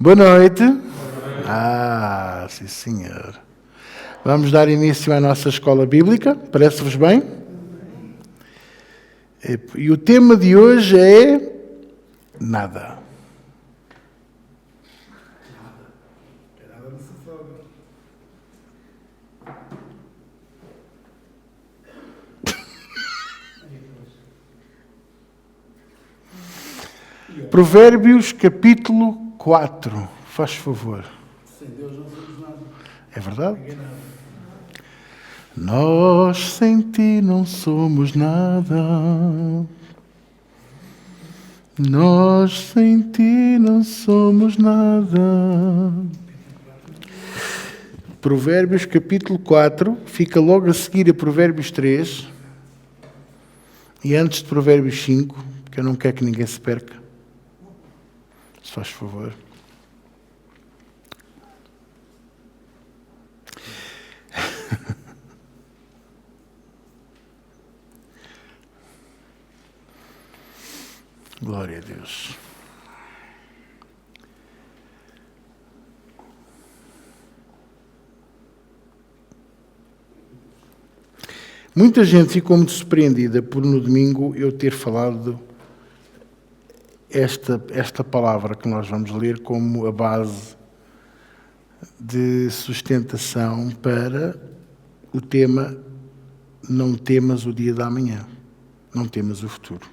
Boa noite. Sim senhor. Vamos dar início à nossa escola bíblica. Parece-vos bem? E o tema de hoje é nada. Provérbios capítulo 4. Faz favor. Sem Deus não somos nada. É verdade? Nós sem ti não somos nada. Nós sem ti não somos nada. Provérbios capítulo 4, fica logo a seguir a Provérbios 3 e antes de Provérbios 5, porque eu não quero que ninguém se perca. Se faz favor. Glória a Deus. Muita gente ficou muito surpreendida por no domingo eu ter falado esta palavra que nós vamos ler como a base de sustentação para o tema não temas o dia da manhã, não temas o futuro.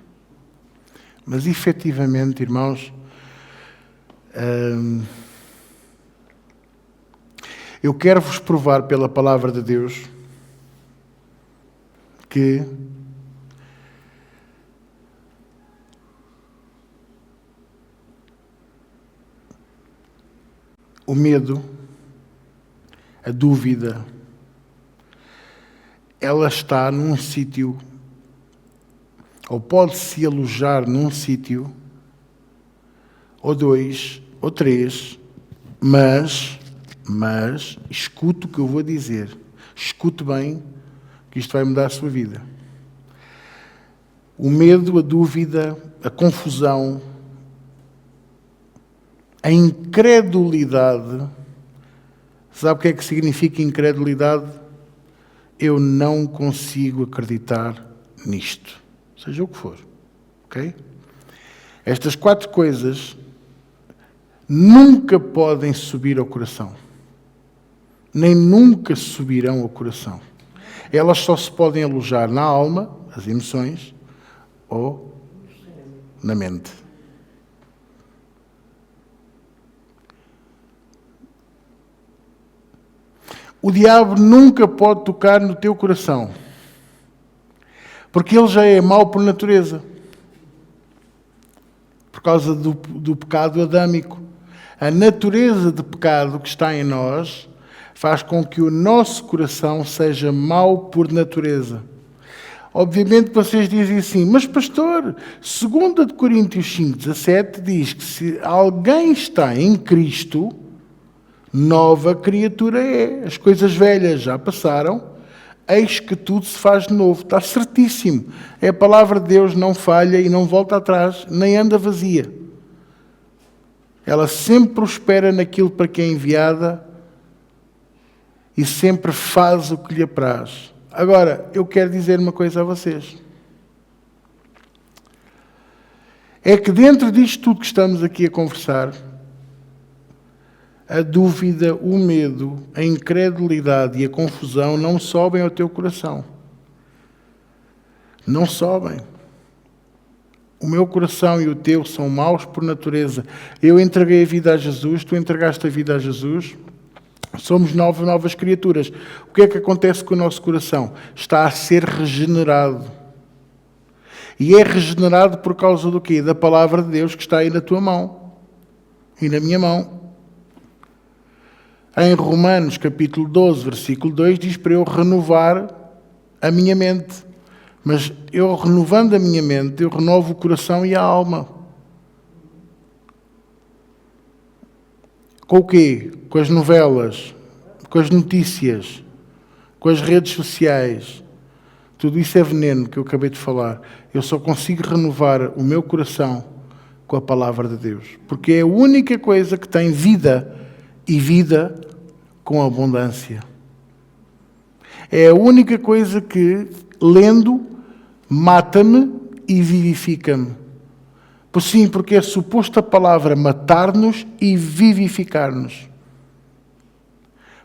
Mas, efetivamente, irmãos, eu quero vos provar pela palavra de Deus que o medo, a dúvida, ela está num sítio, ou pode-se alojar num sítio, ou dois, ou três, mas, escute o que eu vou dizer. Escute bem, que isto vai mudar a sua vida. O medo, a dúvida, a confusão, a incredulidade. Sabe o que é que significa incredulidade? Eu não consigo acreditar nisto. Seja o que for. Ok? Estas 4 coisas nunca podem subir ao coração. Nem nunca subirão ao coração. Elas só se podem alojar na alma, as emoções, ou na mente. O diabo nunca pode tocar no teu coração, porque ele já é mau por natureza, por causa do pecado adâmico. A natureza de pecado que está em nós faz com que o nosso coração seja mau por natureza. Obviamente vocês dizem assim, mas pastor, 2 Coríntios 5,17 diz que se alguém está em Cristo, nova criatura é. As coisas velhas já passaram, eis que tudo se faz de novo. Está certíssimo. A palavra de Deus não falha e não volta atrás, nem anda vazia. Ela sempre prospera naquilo para que é enviada e sempre faz o que lhe apraz. Agora, eu quero dizer uma coisa a vocês. É que dentro disto tudo que estamos aqui a conversar, a dúvida, o medo, a incredulidade e a confusão não sobem ao teu coração. Não sobem. O meu coração e o teu são maus por natureza. Eu entreguei a vida a Jesus, tu entregaste a vida a Jesus. Somos novas criaturas. O que é que acontece com o nosso coração? Está a ser regenerado. E é regenerado por causa do quê? Da palavra de Deus que está aí na tua mão. E na minha mão. Em Romanos, capítulo 12, versículo 2, diz para eu renovar a minha mente. Mas eu renovando a minha mente, eu renovo o coração e a alma. Com o quê? Com as novelas, com as notícias, com as redes sociais. Tudo isso é veneno que eu acabei de falar. Eu só consigo renovar o meu coração com a palavra de Deus. Porque é a única coisa que tem vida e vida com abundância. É a única coisa que, lendo, mata-me e vivifica-me. Por sim, porque é suposto a palavra matar-nos e vivificar-nos.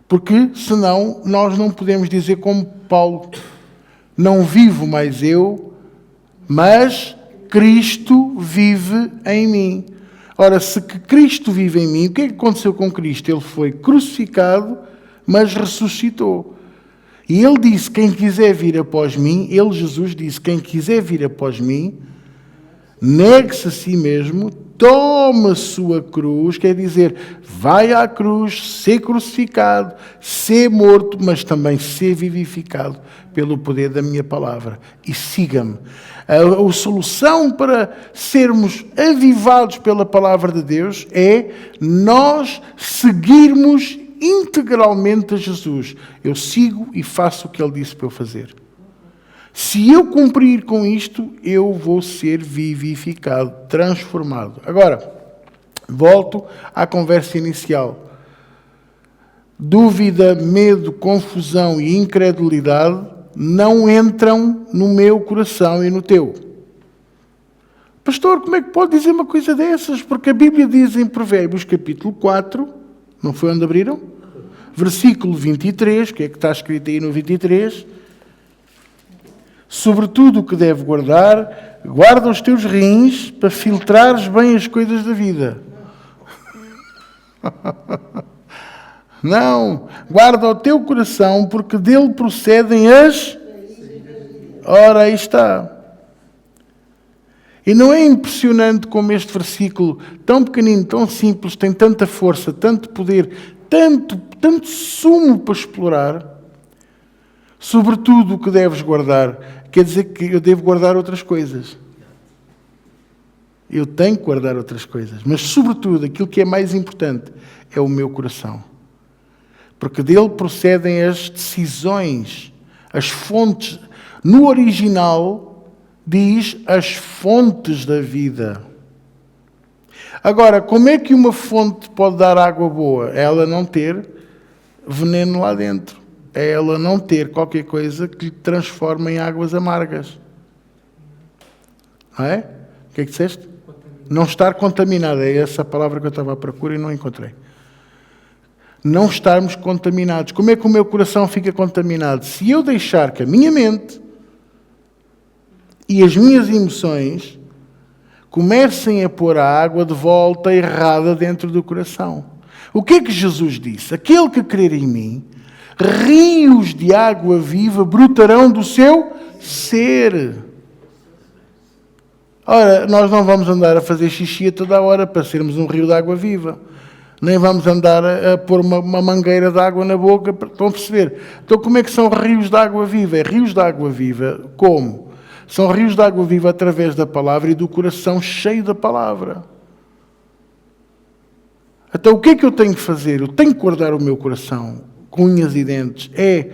Porque, senão, nós não podemos dizer como Paulo: não vivo mais eu, mas Cristo vive em mim. Ora, se que Cristo vive em mim, o que é que aconteceu com Cristo? Ele foi crucificado, mas ressuscitou. E ele disse: quem quiser vir após mim, ele, Jesus, disse: quem quiser vir após mim, negue-se a si mesmo, toma a sua cruz, quer dizer, vai à cruz, ser crucificado, ser morto, mas também ser vivificado pelo poder da minha palavra. E siga-me. A solução para sermos avivados pela palavra de Deus é nós seguirmos integralmente a Jesus. Eu sigo e faço o que Ele disse para eu fazer. Se eu cumprir com isto, eu vou ser vivificado, transformado. Agora, volto à conversa inicial. Dúvida, medo, confusão e incredulidade não entram no meu coração e no teu. Pastor, como é que pode dizer uma coisa dessas? Porque a Bíblia diz em Provérbios capítulo 4, não foi onde abriram? Versículo 23, o que é que está escrito aí no 23? Sobretudo o que deve guardar, guarda os teus rins para filtrares bem as coisas da vida. Não, guarda o teu coração, porque dele procedem as... Ora, aí está. E não é impressionante como este versículo, tão pequenino, tão simples, tem tanta força, tanto poder, tanto sumo para explorar? Sobretudo o que deves guardar, quer dizer que eu devo guardar outras coisas. Eu tenho que guardar outras coisas, mas sobretudo aquilo que é mais importante é o meu coração. Porque dele procedem as decisões, as fontes. No original diz as fontes da vida. Agora, como é que uma fonte pode dar água boa? É ela não ter veneno lá dentro. É ela não ter qualquer coisa que lhe transforme em águas amargas. Não é? O que é que disseste? Não estar contaminada. É essa a palavra que eu estava à procura e não encontrei. Não estarmos contaminados. Como é que o meu coração fica contaminado? Se eu deixar que a minha mente e as minhas emoções comecem a pôr a água de volta errada dentro do coração. O que é que Jesus disse? Aquele que crer em mim, rios de água viva brotarão do seu ser. Ora, nós não vamos andar a fazer xixi a toda a hora para sermos um rio de água viva. Nem vamos andar a pôr uma mangueira de água na boca. Estão a perceber? Então como é que são rios de água viva? É rios de água viva como? São rios de água viva através da palavra e do coração cheio da palavra. Então o que é que eu tenho que fazer? Eu tenho que guardar o meu coração com unhas e dentes. É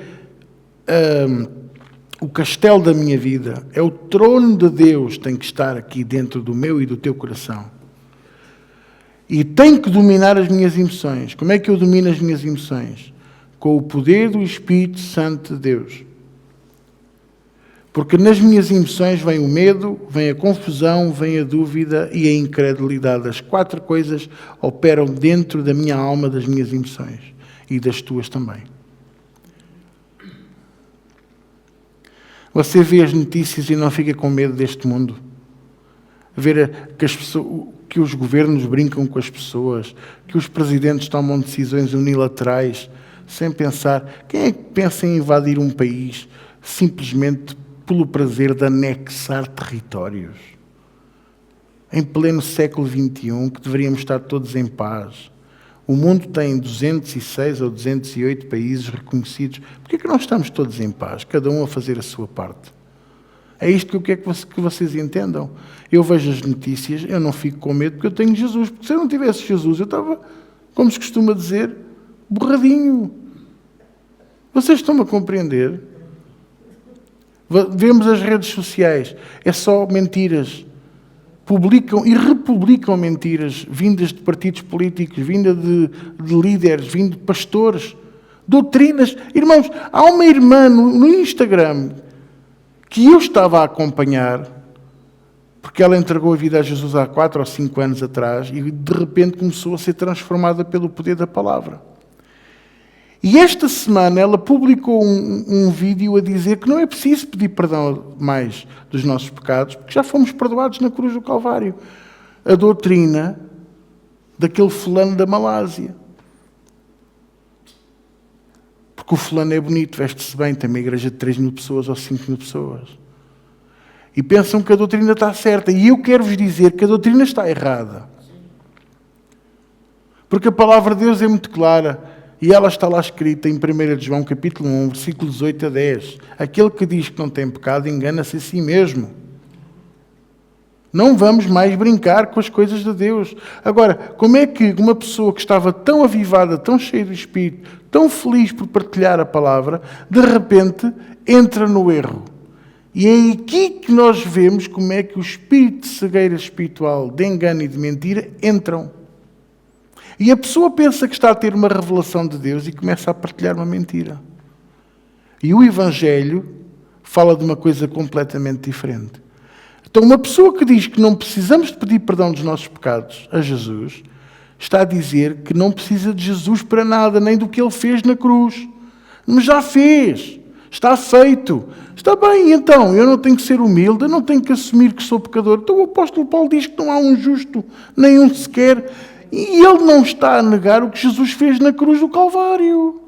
o castelo da minha vida. É o trono de Deus que tem que estar aqui dentro do meu e do teu coração. E tenho que dominar as minhas emoções. Como é que eu domino as minhas emoções? Com o poder do Espírito Santo de Deus. Porque nas minhas emoções vem o medo, vem a confusão, vem a dúvida e a incredulidade. As 4 coisas operam dentro da minha alma, das minhas emoções. E das tuas também. Você vê as notícias e não fica com medo deste mundo? Ver que os governos brincam com as pessoas, que os presidentes tomam decisões unilaterais, sem pensar. Quem é que pensa em invadir um país simplesmente pelo prazer de anexar territórios? Em pleno século XXI, que deveríamos estar todos em paz. O mundo tem 206 ou 208 países reconhecidos. Por que é que nós estamos todos em paz? Cada um a fazer a sua parte. É isto que eu quero que vocês entendam. Eu vejo as notícias, eu não fico com medo porque eu tenho Jesus. Porque se eu não tivesse Jesus, eu estava, como se costuma dizer, borradinho. Vocês estão-me a compreender? Vemos as redes sociais. É só mentiras. publicam e republicam mentiras vindas de partidos políticos, vindas de líderes, vindas de pastores, doutrinas. Irmãos, há uma irmã no Instagram que eu estava a acompanhar, porque ela entregou a vida a Jesus há 4 ou 5 anos atrás e de repente começou a ser transformada pelo poder da palavra. E esta semana ela publicou um vídeo a dizer que não é preciso pedir perdão mais dos nossos pecados, porque já fomos perdoados na cruz do Calvário. A doutrina daquele fulano da Malásia. Porque o fulano é bonito, veste-se bem, tem uma igreja de 3.000 pessoas ou 5.000 pessoas. E pensam que a doutrina está certa. E eu quero-vos dizer que a doutrina está errada. Porque a palavra de Deus é muito clara. E ela está lá escrita em 1 de João, capítulo 1, versículos 8 a 10. Aquele que diz que não tem pecado, engana-se a si mesmo. Não vamos mais brincar com as coisas de Deus. Agora, como é que uma pessoa que estava tão avivada, tão cheia do Espírito, tão feliz por partilhar a palavra, de repente entra no erro? E é aqui que nós vemos como é que o espírito de cegueira espiritual, de engano e de mentira, entram. E a pessoa pensa que está a ter uma revelação de Deus e começa a partilhar uma mentira. E o Evangelho fala de uma coisa completamente diferente. Então, uma pessoa que diz que não precisamos de pedir perdão dos nossos pecados a Jesus, está a dizer que não precisa de Jesus para nada, nem do que Ele fez na cruz. Mas já fez. Está feito. Está bem, então, eu não tenho que ser humilde, eu não tenho que assumir que sou pecador. Então o apóstolo Paulo diz que não há um justo, nenhum sequer. E ele não está a negar o que Jesus fez na cruz do Calvário.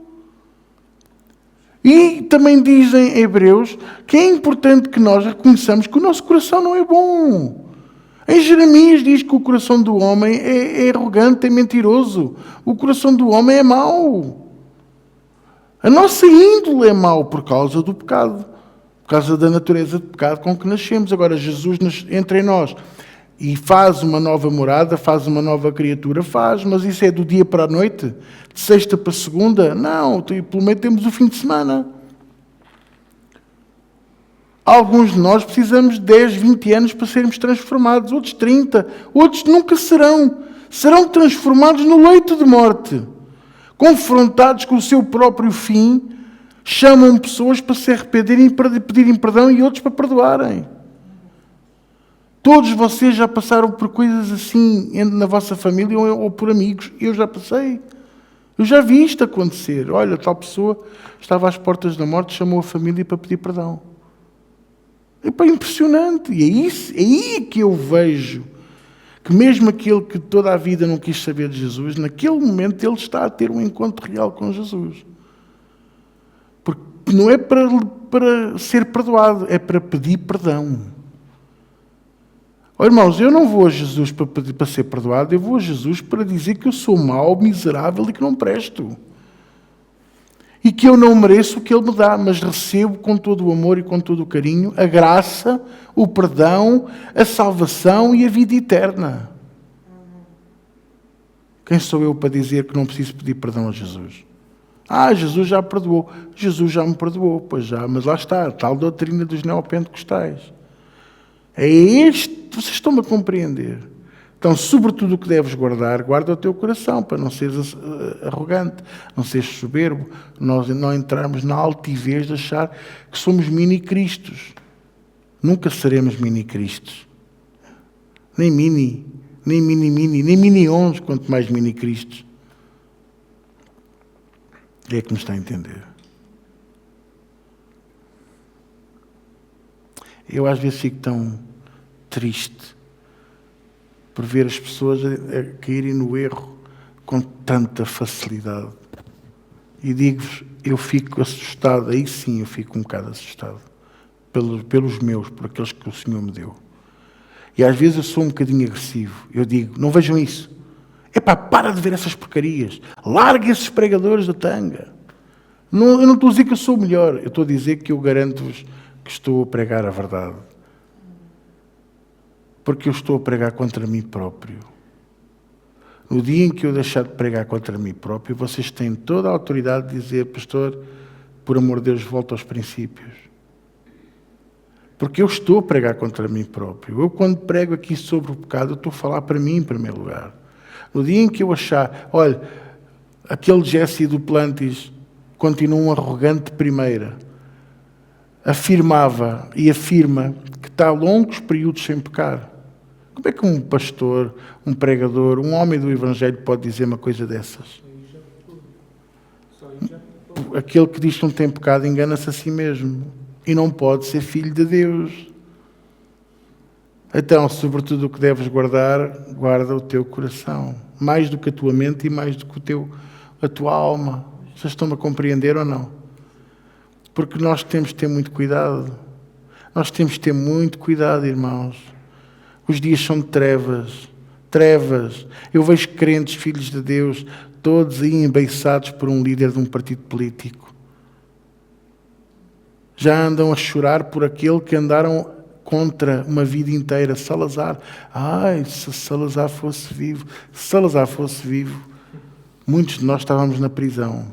E também diz em Hebreus que é importante que nós reconheçamos que o nosso coração não é bom. Em Jeremias diz que o coração do homem é arrogante, é mentiroso. O coração do homem é mau. A nossa índole é mau por causa do pecado. Por causa da natureza de pecado com que nascemos. Agora, Jesus entra em nós e faz uma nova morada, faz uma nova criatura, mas isso é do dia para a noite? De sexta para segunda? Não, pelo menos temos o fim de semana. Alguns de nós precisamos de 10, 20 anos para sermos transformados, outros 30, outros nunca serão. Serão transformados no leito de morte. Confrontados com o seu próprio fim, chamam pessoas para se arrependerem e para pedirem perdão e outros para perdoarem. Todos vocês já passaram por coisas assim na vossa família ou por amigos. Eu já passei. Eu já vi isto acontecer. Olha, tal pessoa estava às portas da morte, chamou a família para pedir perdão. É impressionante. E é aí que eu vejo que mesmo aquele que toda a vida não quis saber de Jesus, naquele momento ele está a ter um encontro real com Jesus. Porque não é para ser perdoado, é para pedir perdão. Oh, irmãos, eu não vou a Jesus para ser perdoado, eu vou a Jesus para dizer que eu sou mau, miserável e que não presto. E que eu não mereço o que Ele me dá, mas recebo com todo o amor e com todo o carinho a graça, o perdão, a salvação e a vida eterna. Quem sou eu para dizer que não preciso pedir perdão a Jesus? Jesus já perdoou. Jesus já me perdoou, pois já, mas lá está, a tal doutrina dos neopentecostais. Vocês estão-me a compreender. Então, sobretudo o que deves guarda o teu coração, para não seres arrogante, não seres soberbo, nós não entrarmos na altivez de achar que somos mini-cristos. Nunca seremos mini-cristos. Nem mini-ons, quanto mais mini-cristos. É que me está a entender. Eu às vezes fico tão triste por ver as pessoas a caírem no erro com tanta facilidade. E digo-vos, eu fico assustado, aí sim eu fico um bocado assustado, pelos meus, por aqueles que o Senhor me deu. E às vezes eu sou um bocadinho agressivo. Eu digo, não vejam isso. Para de ver essas porcarias. Larga esses pregadores da tanga. Eu não estou a dizer que eu sou o melhor, eu estou a dizer que eu garanto-vos que estou a pregar a verdade. Porque eu estou a pregar contra mim próprio. No dia em que eu deixar de pregar contra mim próprio, vocês têm toda a autoridade de dizer, pastor, por amor de Deus, volta aos princípios. Porque eu estou a pregar contra mim próprio. Eu, quando prego aqui sobre o pecado, eu estou a falar para mim em primeiro lugar. No dia em que eu achar, olha, aquele Jesse do Plantis continua um arrogante de primeira, afirmava e afirma que está a longos períodos sem pecar. Como é que um pastor, um pregador, um homem do Evangelho pode dizer uma coisa dessas? Aquele que diz que não tem pecado engana-se a si mesmo e não pode ser filho de Deus. Então, sobretudo o que deves guardar, guarda o teu coração, mais do que a tua mente e mais do que a tua alma. Vocês estão-me a compreender ou não? Porque nós temos de ter muito cuidado. Nós temos de ter muito cuidado, irmãos. Os dias são de trevas. Trevas. Eu vejo crentes, filhos de Deus, todos aí embeiçados por um líder de um partido político. Já andam a chorar por aquele que andaram contra uma vida inteira. Salazar. Ai, se Salazar fosse vivo. Se Salazar fosse vivo, muitos de nós estávamos na prisão.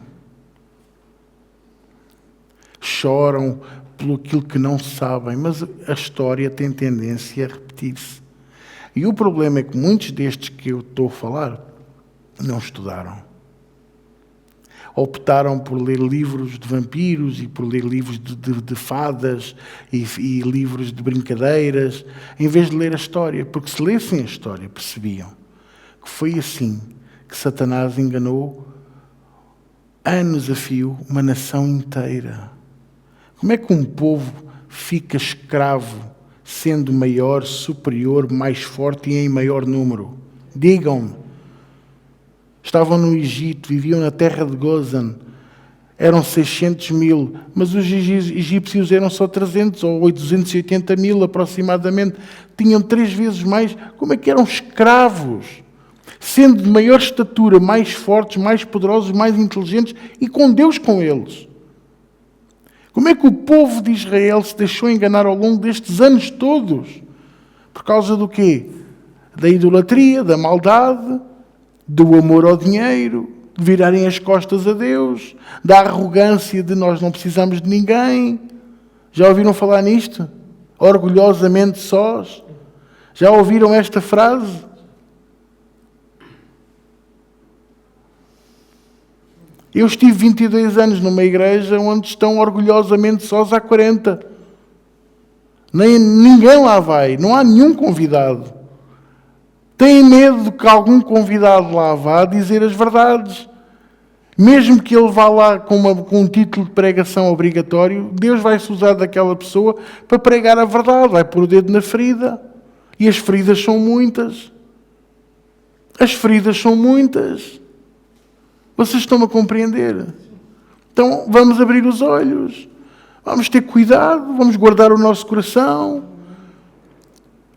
Choram pelo aquilo que não sabem, mas a história tem tendência a repetir-se. E o problema é que muitos destes que eu estou a falar não estudaram. Optaram por ler livros de vampiros e por ler livros de fadas e livros de brincadeiras, em vez de ler a história. Porque se lessem a história, percebiam que foi assim que Satanás enganou anos a fio uma nação inteira. Como é que um povo fica escravo sendo maior, superior, mais forte e em maior número? Digam-me. Estavam no Egito, viviam na terra de Gozan, eram 600 mil, mas os egípcios eram só 300 ou 880 mil aproximadamente, tinham 3 vezes mais. Como é que eram escravos? Sendo de maior estatura, mais fortes, mais poderosos, mais inteligentes e com Deus com eles. Como é que o povo de Israel se deixou enganar ao longo destes anos todos? Por causa do quê? Da idolatria, da maldade, do amor ao dinheiro, de virarem as costas a Deus, da arrogância de nós não precisamos de ninguém. Já ouviram falar nisto? Orgulhosamente sós. Já ouviram esta frase? Eu estive 22 anos numa igreja onde estão orgulhosamente sós há 40. Ninguém lá vai, não há nenhum convidado. Têm medo de que algum convidado lá vá dizer as verdades. Mesmo que ele vá lá com um título de pregação obrigatório, Deus vai se usar daquela pessoa para pregar a verdade, vai pôr o dedo na ferida. E as feridas são muitas. As feridas são muitas. Vocês estão a compreender? Então, vamos abrir os olhos. Vamos ter cuidado, vamos guardar o nosso coração.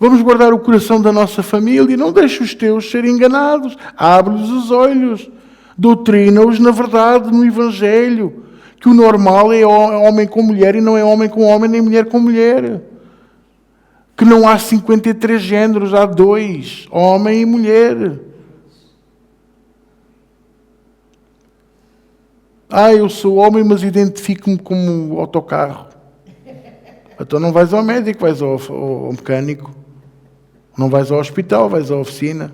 Vamos guardar o coração da nossa família. Não deixe os teus serem enganados. Abre-lhes os olhos. Doutrina-os na verdade, no Evangelho. Que o normal é homem com mulher e não é homem com homem, nem mulher com mulher. Que não há 53 géneros, há 2, homem e mulher. Eu sou homem, mas identifico-me como autocarro. Então não vais ao médico, vais ao mecânico. Não vais ao hospital, vais à oficina.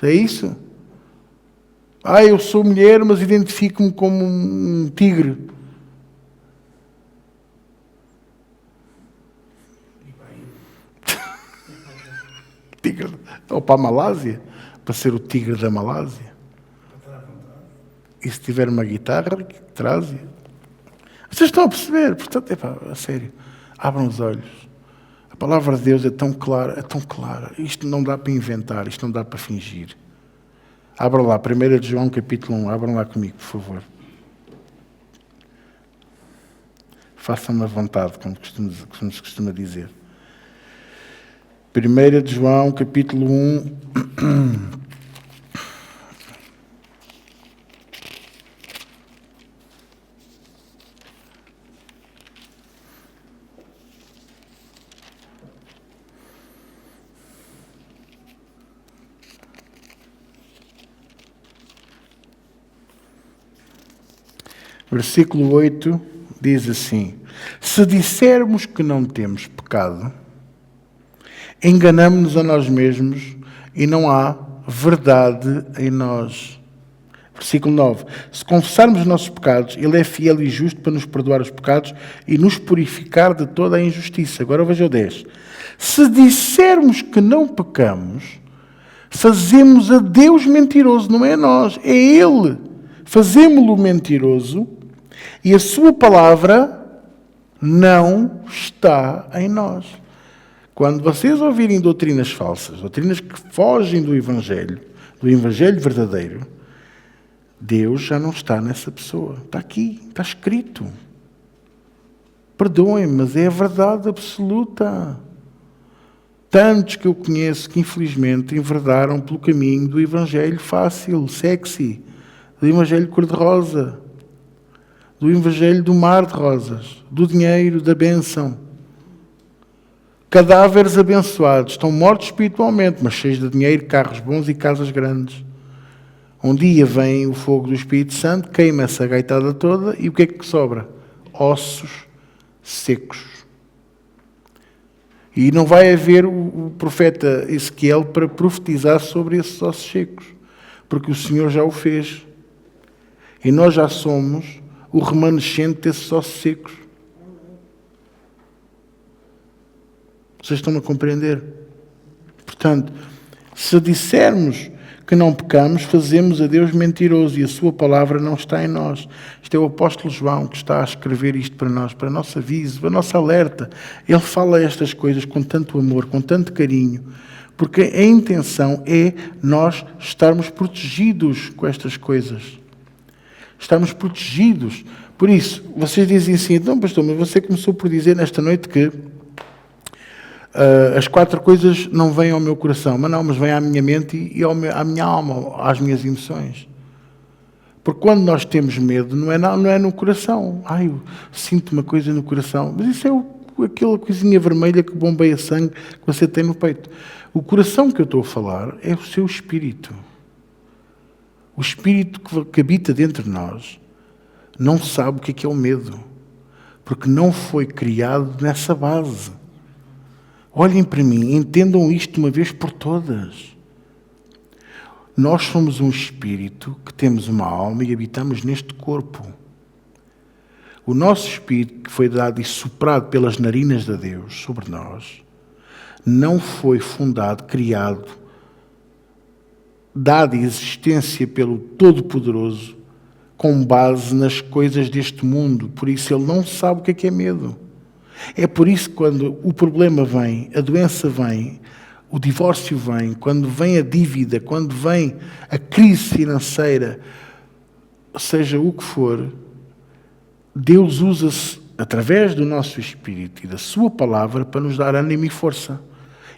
É isso? Eu sou mulher, mas identifico-me como um tigre. Tigre. Ou para a Malásia, para ser o tigre da Malásia. E se tiver uma guitarra, que traz. Vocês estão a perceber? Portanto, a sério, abram os olhos. A palavra de Deus é tão clara, é tão clara. Isto não dá para inventar, isto não dá para fingir. Abram lá, 1 de João, capítulo 1. Abram lá comigo, por favor. Façam-me à vontade, como se costuma dizer. 1 de João, capítulo 1. Versículo 8 diz assim: se dissermos que não temos pecado, enganamo-nos a nós mesmos e não há verdade em nós. Versículo 9. Se confessarmos os nossos pecados, Ele é fiel e justo para nos perdoar os pecados e nos purificar de toda a injustiça. Agora veja o 10. Se dissermos que não pecamos, fazemos a Deus mentiroso, não é nós, é Ele. Fazemo-lo mentiroso e a sua palavra não está em nós. Quando vocês ouvirem doutrinas falsas, doutrinas que fogem do Evangelho verdadeiro, Deus já não está nessa pessoa. Está aqui, está escrito. Perdoem, mas é a verdade absoluta. Tantos que eu conheço que infelizmente enverdaram pelo caminho do Evangelho fácil, sexy, do Evangelho cor-de-rosa, do Evangelho do mar de rosas, do dinheiro, da bênção. Cadáveres abençoados, estão mortos espiritualmente, mas cheios de dinheiro, carros bons e casas grandes. Um dia vem o fogo do Espírito Santo, queima essa gaitada toda e o que é que sobra? Ossos secos. E não vai haver o profeta Ezequiel para profetizar sobre esses ossos secos, porque o Senhor já o fez. E nós já somos o remanescente desses ossos secos. Vocês estão a compreender? Portanto, se dissermos que não pecamos, fazemos a Deus mentiroso e a sua palavra não está em nós. Isto é o apóstolo João que está a escrever isto para nós, para nosso aviso, para nosso alerta. Ele fala estas coisas com tanto amor, com tanto carinho, porque a intenção é nós estarmos protegidos com estas coisas. Estarmos protegidos. Por isso, vocês dizem assim, então pastor, mas você começou por dizer nesta noite que as 4 coisas não vêm ao meu coração, mas vêm à minha mente e à minha alma, às minhas emoções. Porque quando nós temos medo, não é no coração. Eu sinto uma coisa no coração. Mas isso é aquela coisinha vermelha que bombeia sangue que você tem no peito. O coração que eu estou a falar é o seu espírito. O espírito que habita dentro de nós não sabe o que é o medo. Porque não foi criado nessa base. Olhem para mim, entendam isto de uma vez por todas. Nós somos um espírito que temos uma alma e habitamos neste corpo. O nosso espírito, que foi dado e soprado pelas narinas de Deus sobre nós, não foi fundado, criado, dado existência pelo Todo-Poderoso, com base nas coisas deste mundo. Por isso ele não sabe o que é medo. É por isso que quando o problema vem, a doença vem, o divórcio vem, quando vem a dívida, quando vem a crise financeira, seja o que for, Deus usa-se através do nosso espírito e da sua palavra para nos dar ânimo e força.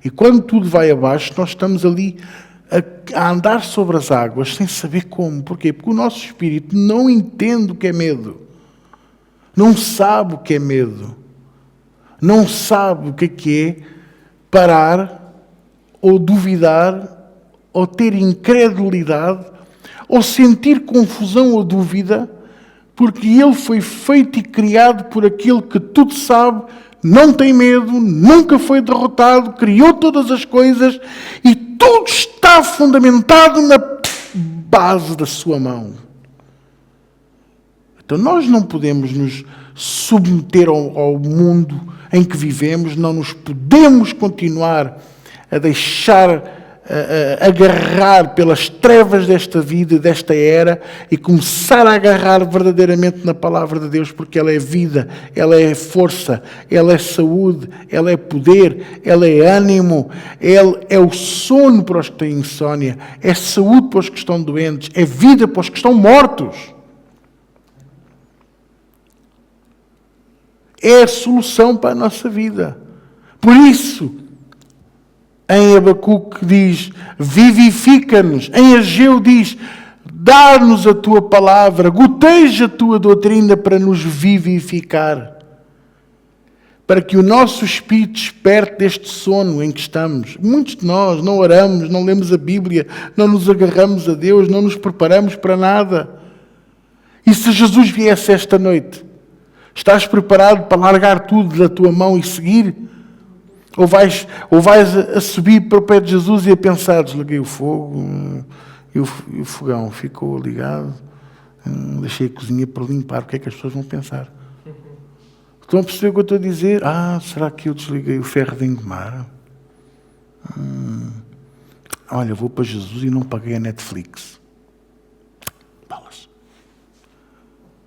E quando tudo vai abaixo, nós estamos ali a andar sobre as águas sem saber como. Porquê? Porque o nosso espírito não entende o que é medo. Não sabe o que é medo. Não sabe o que é parar, ou duvidar, ou ter incredulidade, ou sentir confusão ou dúvida, porque ele foi feito e criado por aquele que tudo sabe, não tem medo, nunca foi derrotado, criou todas as coisas e tudo está fundamentado na base da sua mão. Então nós não podemos nos submeter ao mundo em que vivemos, não nos podemos continuar a deixar agarrar pelas trevas desta vida, desta era, e começar a agarrar verdadeiramente na palavra de Deus, porque ela é vida, ela é força, ela é saúde, ela é poder, ela é ânimo, ela é o sono para os que têm insónia, é saúde para os que estão doentes, é vida para os que estão mortos. É a solução para a nossa vida. Por isso, em Abacuque diz, vivifica-nos. Em Ageu diz, dá-nos a tua palavra, goteja a tua doutrina para nos vivificar. Para que o nosso espírito desperte deste sono em que estamos. Muitos de nós não oramos, não lemos a Bíblia, não nos agarramos a Deus, não nos preparamos para nada. E se Jesus viesse esta noite, Estás preparado para largar tudo da tua mão e seguir? Ou vais a subir para o pé de Jesus e a pensar, desliguei o fogo e o fogão ficou ligado, deixei a cozinha para limpar, o que é que as pessoas vão pensar? Estão a perceber o que eu estou a dizer? Será que eu desliguei o ferro de engomar? Olha, vou para Jesus e não paguei a Netflix. Balas.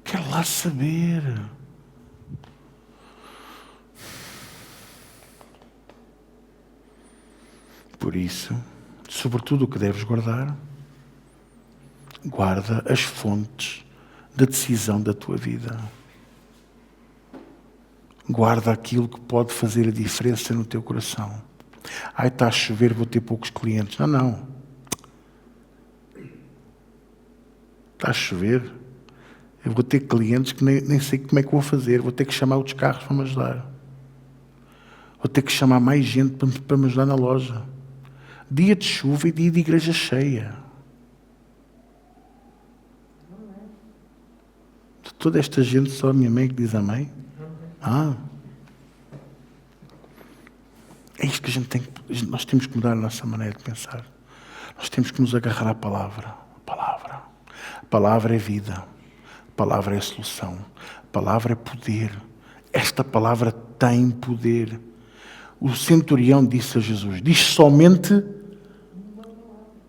Quero lá saber. Por isso, sobretudo o que deves guardar, guarda as fontes da decisão da tua vida. Guarda aquilo que pode fazer a diferença no teu coração. Está a chover, vou ter poucos clientes. Não. Está a chover, eu vou ter clientes que nem sei como é que vou fazer. Vou ter que chamar outros carros para me ajudar. Vou ter que chamar mais gente para me ajudar na loja. Dia de chuva e dia de igreja cheia. De toda esta gente, só a minha mãe que diz amém? É isto que nós temos que mudar a nossa maneira de pensar. Nós temos que nos agarrar à palavra. A palavra é vida. A palavra é solução. A palavra é poder. Esta palavra tem poder. O centurião disse a Jesus, diz somente,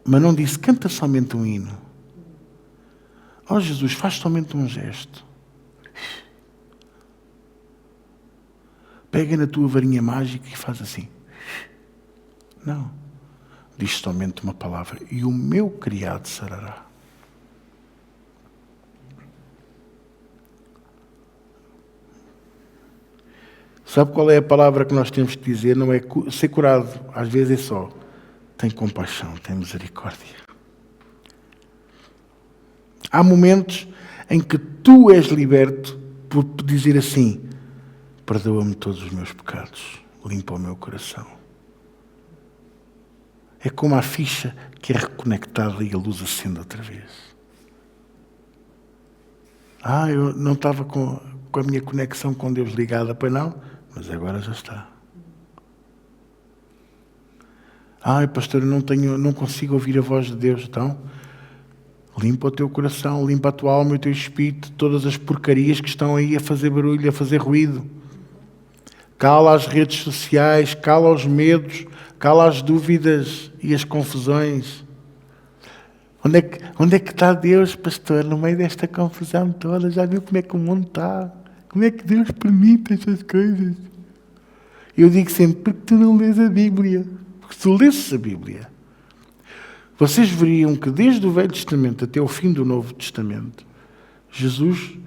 mas não disse, canta somente um hino. Jesus, faz somente um gesto. Pega na tua varinha mágica e faz assim. Não. Diz somente uma palavra. E o meu criado sarará. Sabe qual é a palavra que nós temos que dizer? Não é ser curado. Às vezes é só. Tem compaixão, tem misericórdia. Há momentos em que tu és liberto por dizer assim, perdoa-me todos os meus pecados, limpa o meu coração. É como a ficha que é reconectada e a luz acende outra vez. Eu não estava com a minha conexão com Deus ligada, pois não? Mas agora já está. Pastor, eu não consigo ouvir a voz de Deus. Então, limpa o teu coração, limpa a tua alma e o teu espírito, todas as porcarias que estão aí a fazer barulho, a fazer ruído. Cala as redes sociais, cala os medos, cala as dúvidas e as confusões. Onde é que está Deus, pastor, no meio desta confusão toda? Já viu como é que o mundo está? Como é que Deus permite estas coisas? Eu digo sempre, porque tu não lês a Bíblia. Porque se tu lesses a Bíblia, vocês veriam que desde o Velho Testamento até o fim do Novo Testamento, Jesus,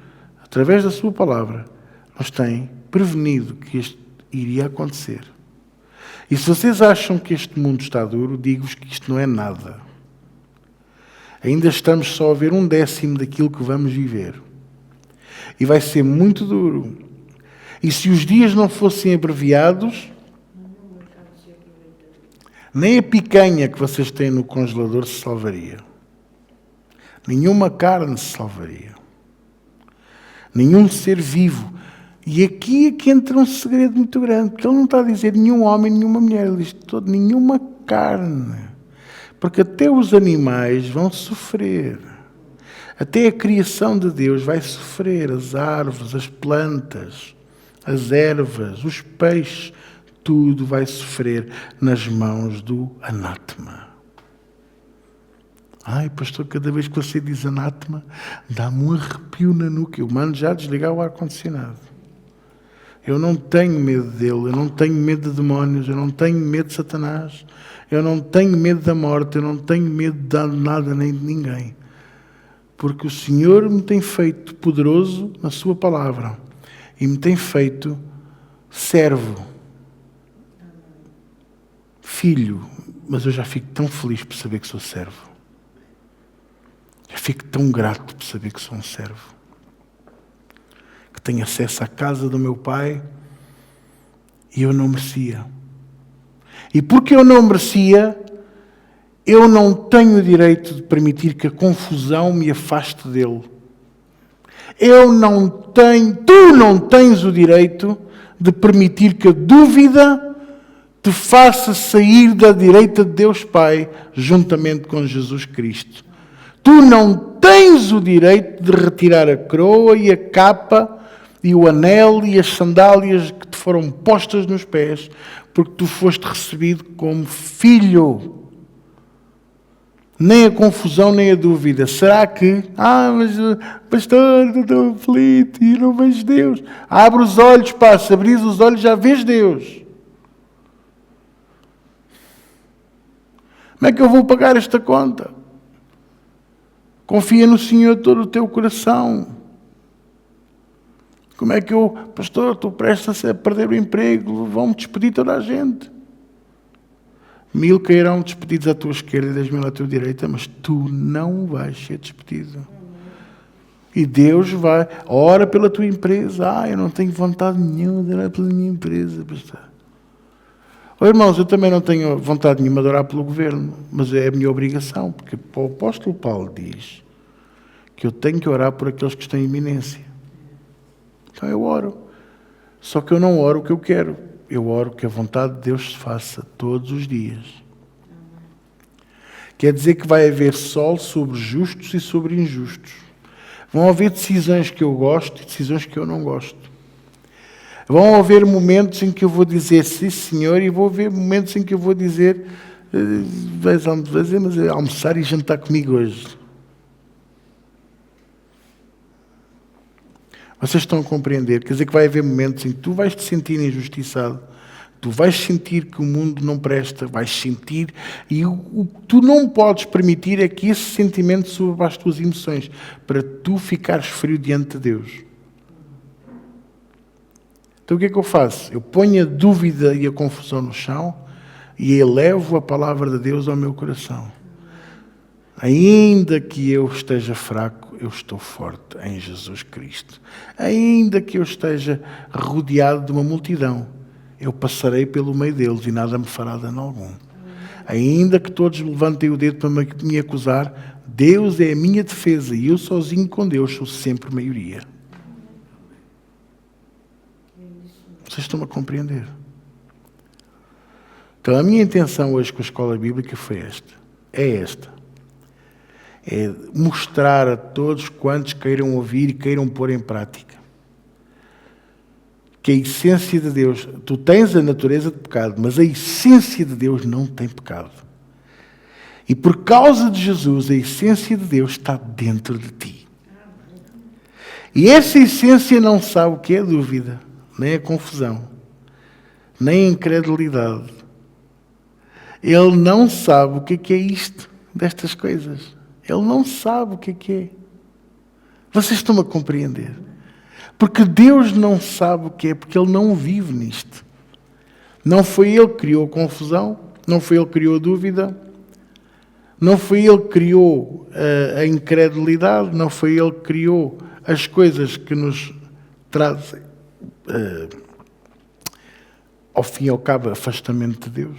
através da sua palavra, nos tem prevenido que isto iria acontecer. E se vocês acham que este mundo está duro, digo-vos que isto não é nada. Ainda estamos só a ver 1/10 daquilo que vamos viver. E vai ser muito duro. E se os dias não fossem abreviados, nem a picanha que vocês têm no congelador se salvaria. Nenhuma carne se salvaria. Nenhum ser vivo. E aqui é que entra um segredo muito grande, porque ele não está a dizer nenhum homem, nenhuma mulher, ele diz nenhuma carne. Porque até os animais vão sofrer. Até a criação de Deus vai sofrer, as árvores, as plantas, as ervas, os peixes, tudo vai sofrer nas mãos do anátema. Pastor, cada vez que você diz anátema, dá-me um arrepio na nuca. Eu mando já desligar o ar-condicionado. Eu não tenho medo dele, eu não tenho medo de demónios, eu não tenho medo de Satanás, eu não tenho medo da morte, eu não tenho medo de nada nem de ninguém. Porque o Senhor me tem feito poderoso na sua palavra e me tem feito servo, filho, mas eu já fico tão feliz por saber que sou servo. Já fico tão grato por saber que sou um servo. Que tenho acesso à casa do meu pai e eu não merecia. E porque eu não merecia, eu não tenho o direito de permitir que a confusão me afaste dele. Tu não tens o direito de permitir que a dúvida te faça sair da direita de Deus Pai, juntamente com Jesus Cristo. Tu não tens o direito de retirar a coroa e a capa e o anel e as sandálias que te foram postas nos pés, porque tu foste recebido como filho. Nem a confusão, nem a dúvida. Será que, mas pastor, estou aflito e não vejo Deus. Abre os olhos, pá, se abris os olhos já vês Deus. Como é que eu vou pagar esta conta? Confia no Senhor todo o teu coração. Como é que pastor, estou prestes a perder o emprego, vão-me despedir toda a gente. 1000 cairão despedidos à tua esquerda e 10.000 à tua direita, mas tu não vais ser despedido. E Deus ora pela tua empresa. Eu não tenho vontade nenhuma de orar pela minha empresa, pastor. Irmãos, eu também não tenho vontade nenhuma de orar pelo governo, mas é a minha obrigação, porque o apóstolo Paulo diz que eu tenho que orar por aqueles que estão em iminência. Então eu oro. Só que eu não oro o que eu quero. Eu oro que a vontade de Deus se faça todos os dias. Quer dizer que vai haver sol sobre justos e sobre injustos. Vão haver decisões que eu gosto e decisões que eu não gosto. Vão haver momentos em que eu vou dizer sim, senhor, e vou haver momentos em que eu vou dizer mas almoçar e jantar comigo hoje. Vocês estão a compreender? Quer dizer que vai haver momentos em que tu vais te sentir injustiçado, tu vais sentir que o mundo não presta, vais sentir, e o que tu não podes permitir é que esse sentimento suba às tuas emoções, para tu ficares frio diante de Deus. Então o que é que eu faço? Eu ponho a dúvida e a confusão no chão e elevo a palavra de Deus ao meu coração. Ainda que eu esteja fraco, eu estou forte em Jesus Cristo. Ainda que eu esteja rodeado de uma multidão, eu passarei pelo meio deles e nada me fará dano algum. Ainda que todos levantem o dedo para me acusar, Deus é a minha defesa e eu sozinho com Deus sou sempre maioria. Vocês estão a compreender? Então a minha intenção hoje com a escola bíblica foi esta. É mostrar a todos quantos queiram ouvir e queiram pôr em prática que a essência de Deus, tu tens a natureza de pecado, mas a essência de Deus não tem pecado. E por causa de Jesus, a essência de Deus está dentro de ti. E essa essência não sabe o que é dúvida, nem a confusão, nem a incredulidade. Ele não sabe o que é isto, destas coisas. Ele não sabe o que é. Vocês estão a compreender? Porque Deus não sabe o que é, porque Ele não vive nisto. Não foi Ele que criou a confusão, não foi Ele que criou a dúvida, não foi Ele que criou a incredulidade, não foi Ele que criou as coisas que nos trazem, ao fim e ao cabo, afastamento de Deus.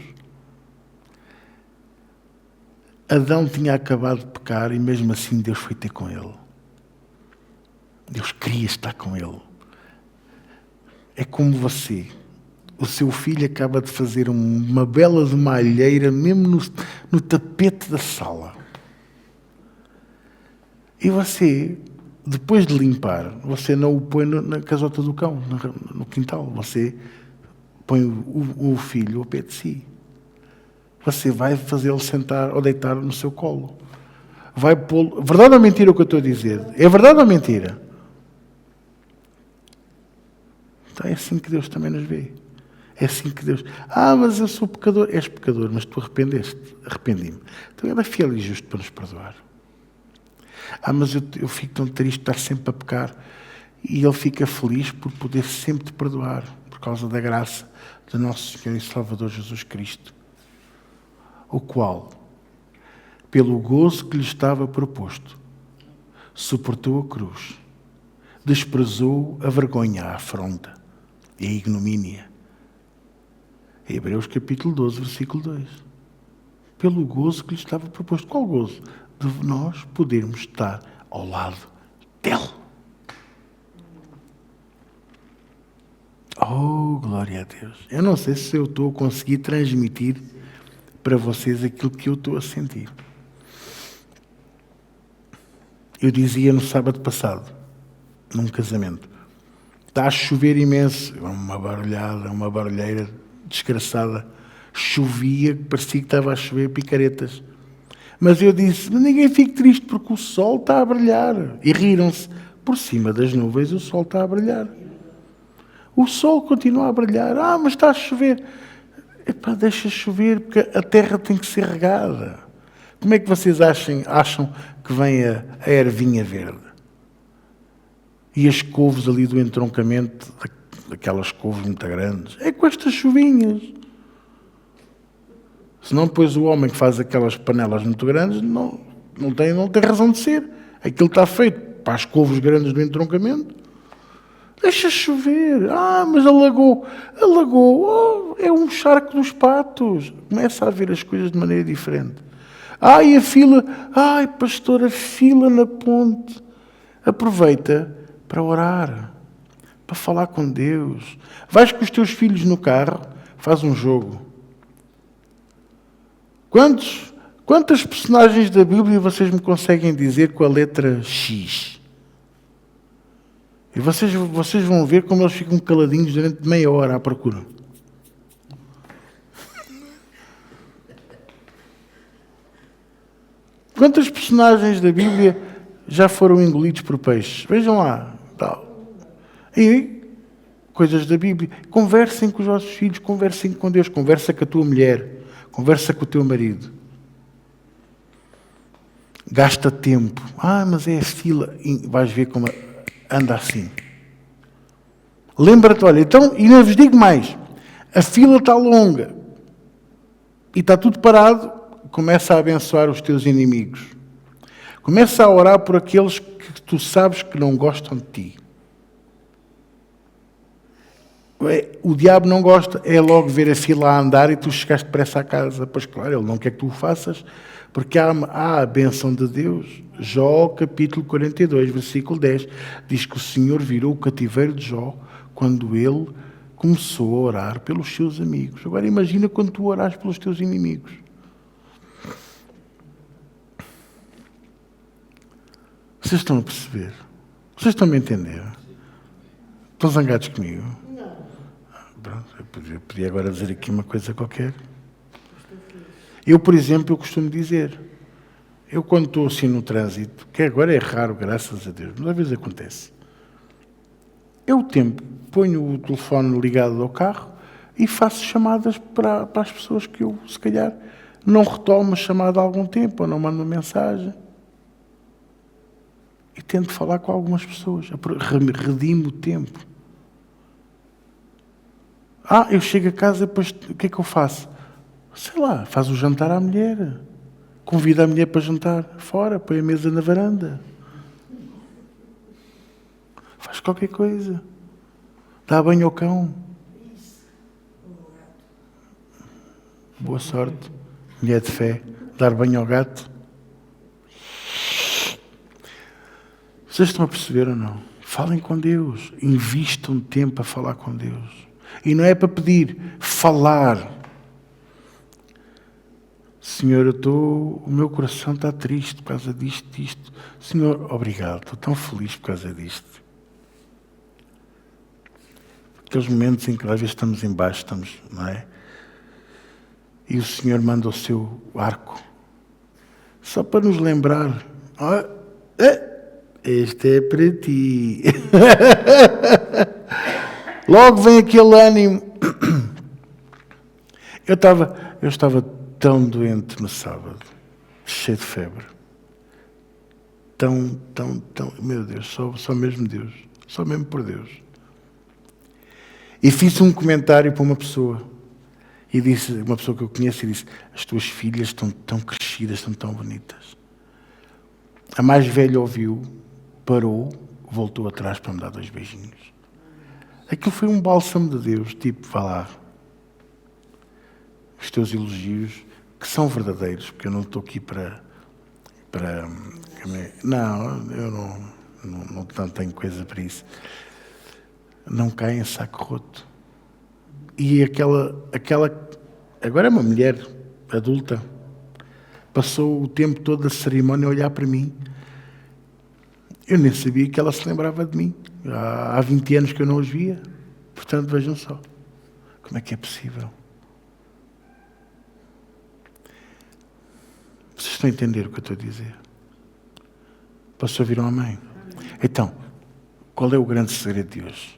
Adão tinha acabado de pecar e mesmo assim Deus foi ter com ele. Deus queria estar com ele. É como você. O seu filho acaba de fazer uma bela de uma alheira mesmo no tapete da sala. E você, depois de limpar, você não o põe na casota do cão, no quintal. Você põe o filho ao pé de si. Você vai fazê-lo sentar ou deitar no seu colo. Vai pô-lo... Verdade ou mentira o que eu estou a dizer? É verdade ou mentira? Então é assim que Deus também nos vê. É assim que Deus... mas eu sou pecador. És pecador, mas tu arrependeste. Arrependi-me. Então Ele é fiel e justo para nos perdoar. Mas eu fico tão triste de estar sempre a pecar. E Ele fica feliz por poder sempre te perdoar. Por causa da graça de nosso Senhor e Salvador Jesus Cristo. O qual, pelo gozo que lhe estava proposto, suportou a cruz, desprezou a vergonha, a afronta e a ignomínia. Hebreus capítulo 12, versículo 2. Pelo gozo que lhe estava proposto. Qual gozo? De nós podermos estar ao lado dele. glória a Deus. Eu não sei se eu estou a conseguir transmitir para vocês aquilo que eu estou a sentir. Eu dizia no sábado passado, num casamento, está a chover imenso, uma barulhada, uma barulheira desgraçada. Chovia, parecia que estava a chover picaretas. Mas eu disse, ninguém fique triste porque o sol está a brilhar. E riram-se. Por cima das nuvens o sol está a brilhar. O sol continua a brilhar. Mas está a chover. Epá, deixa chover porque a terra tem que ser regada. Como é que vocês acham que vem a ervinha verde? E as couves ali do entroncamento, aquelas couves muito grandes, é com estas chuvinhas. Senão depois o homem que faz aquelas panelas muito grandes não tem razão de ser. Aquilo está feito para as couves grandes do entroncamento. Deixa chover. Mas alagou. É um charco dos patos. Começa a ver as coisas de maneira diferente. E a fila. Pastor, a fila na ponte. Aproveita para orar. Para falar com Deus. Vais com os teus filhos no carro. Faz um jogo. Quantas personagens da Bíblia vocês me conseguem dizer com a letra X? E vocês vão ver como eles ficam caladinhos durante meia hora à procura. Quantas personagens da Bíblia já foram engolidos por peixes? Vejam lá. E coisas da Bíblia. Conversem com os vossos filhos, conversem com Deus, conversa com a tua mulher, conversa com o teu marido. Gasta tempo. Mas é a fila. E vais ver como anda assim. Lembra-te, olha, então, e não vos digo mais. A fila está longa. E está tudo parado. Começa a abençoar os teus inimigos. Começa a orar por aqueles que tu sabes que não gostam de ti. O diabo não gosta, é logo ver a fila a andar e tu chegaste depressa à casa. Pois claro, ele não quer que tu o faças, porque há a bênção de Deus. Jó, capítulo 42, versículo 10, diz que o Senhor virou o cativeiro de Jó quando ele começou a orar pelos seus amigos. Agora imagina quando tu orares pelos teus inimigos. Vocês estão a perceber? Vocês estão a me entender? Estão zangados comigo? Eu podia agora dizer aqui uma coisa qualquer. Eu, por exemplo, eu costumo dizer, eu quando estou assim no trânsito, que agora é raro, graças a Deus, mas às vezes acontece, eu ponho o telefone ligado ao carro e faço chamadas para as pessoas que eu, se calhar, não retomo a chamada há algum tempo, ou não mando uma mensagem. E tento falar com algumas pessoas, redimo o tempo. Eu chego a casa e depois o que é que eu faço? Sei lá, faz o jantar à mulher. Convida a mulher para jantar fora, põe a mesa na varanda. Faz qualquer coisa. Dá banho ao cão. Boa sorte, mulher de fé, dar banho ao gato. Vocês estão a perceber ou não? Falem com Deus. Invistam tempo a falar com Deus. E não é para pedir, falar. Senhor, o meu coração está triste por causa disto. Senhor, obrigado, estou tão feliz por causa disto. Aqueles momentos em que às vezes estamos em baixo, não é? E o Senhor manda o seu arco. Só para nos lembrar. Este é para ti. Logo vem aquele ânimo. Eu estava tão doente no sábado, cheio de febre. Tão, meu Deus, só mesmo Deus. Só mesmo por Deus. E fiz um comentário para uma pessoa. E disse, uma pessoa que eu conheço, e disse, as tuas filhas estão tão crescidas, estão tão bonitas. A mais velha ouviu, parou, voltou atrás para me dar 2 beijinhos. Aquilo foi um bálsamo de Deus, tipo, vá lá. Os teus elogios, que são verdadeiros, porque eu não estou aqui para não, eu não tenho coisa para isso. Não caem em saco roto. E aquela, agora é uma mulher adulta, passou o tempo todo da cerimónia a olhar para mim. Eu nem sabia que ela se lembrava de mim. Há 20 anos que eu não os via. Portanto, vejam só. Como é que é possível? Vocês estão a entender o que eu estou a dizer? Posso ouvir um amém? Então, qual é o grande segredo de Deus?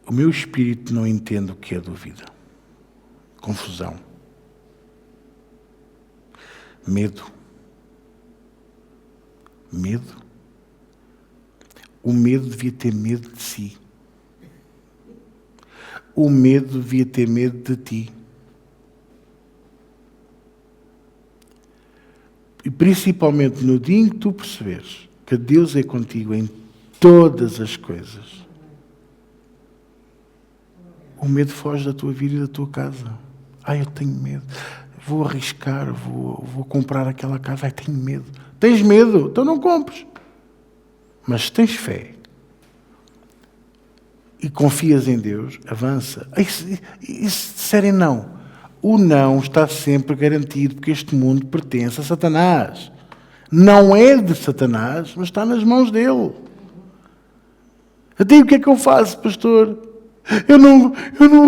O meu espírito não entende o que é dúvida, confusão, medo. O medo devia ter medo de si. O medo devia ter medo de ti. E principalmente no dia em que tu perceberes que Deus é contigo em todas as coisas, o medo foge da tua vida e da tua casa. Eu tenho medo. Vou arriscar, vou comprar aquela casa. Tenho medo. Tens medo? Então não compres. Mas se tens fé e confias em Deus, avança. E se disserem não? O não está sempre garantido, porque este mundo pertence a Satanás. Não é de Satanás, mas está nas mãos dele. Até o que é que eu faço, pastor? Eu não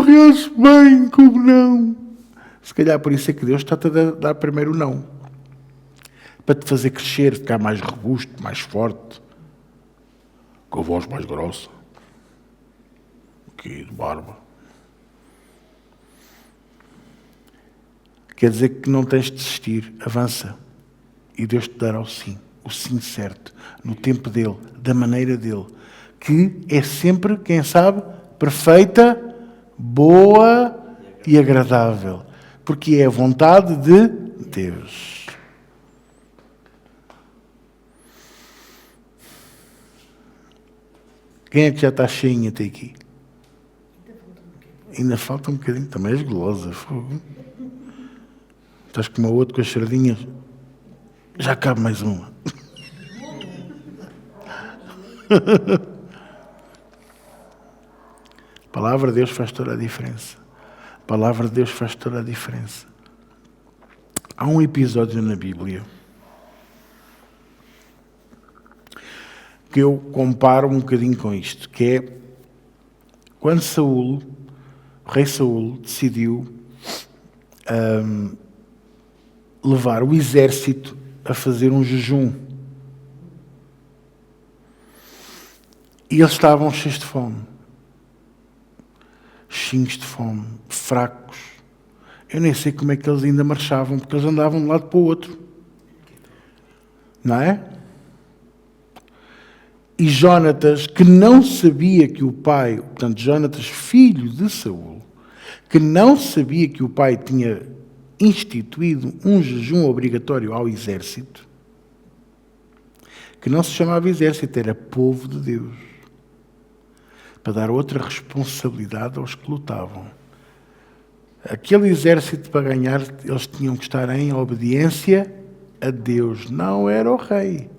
reajo bem com o não. Se calhar por isso é que Deus está-te a dar primeiro o não. Para te fazer crescer, ficar mais robusto, mais forte. Com a voz mais grossa. Aqui, de barba. Quer dizer que não tens de desistir. Avança. E Deus te dará o sim certo, no tempo dele, da maneira dele, que é sempre, quem sabe, perfeita, boa e agradável, porque é a vontade de Deus. Quem é que já está cheinho até aqui? Ainda falta um bocadinho, também és gulosa, fogo. Estás como a outra com as sardinhas. Já cabe mais uma. A palavra de Deus faz toda a diferença. A palavra de Deus faz toda a diferença. Há um episódio na Bíblia que eu comparo um bocadinho com isto, que é quando o rei Saul, decidiu levar o exército a fazer um jejum. E eles estavam cheios de fome. Cheinhos de fome, fracos. Eu nem sei como é que eles ainda marchavam, porque eles andavam de um lado para o outro. Não é? E Jónatas, que não sabia que o pai, portanto, Jónatas, filho de Saul, que não sabia que o pai tinha instituído um jejum obrigatório ao exército, que não se chamava exército, era povo de Deus, para dar outra responsabilidade aos que lutavam. Aquele exército, para ganhar, eles tinham que estar em obediência a Deus, não era o rei.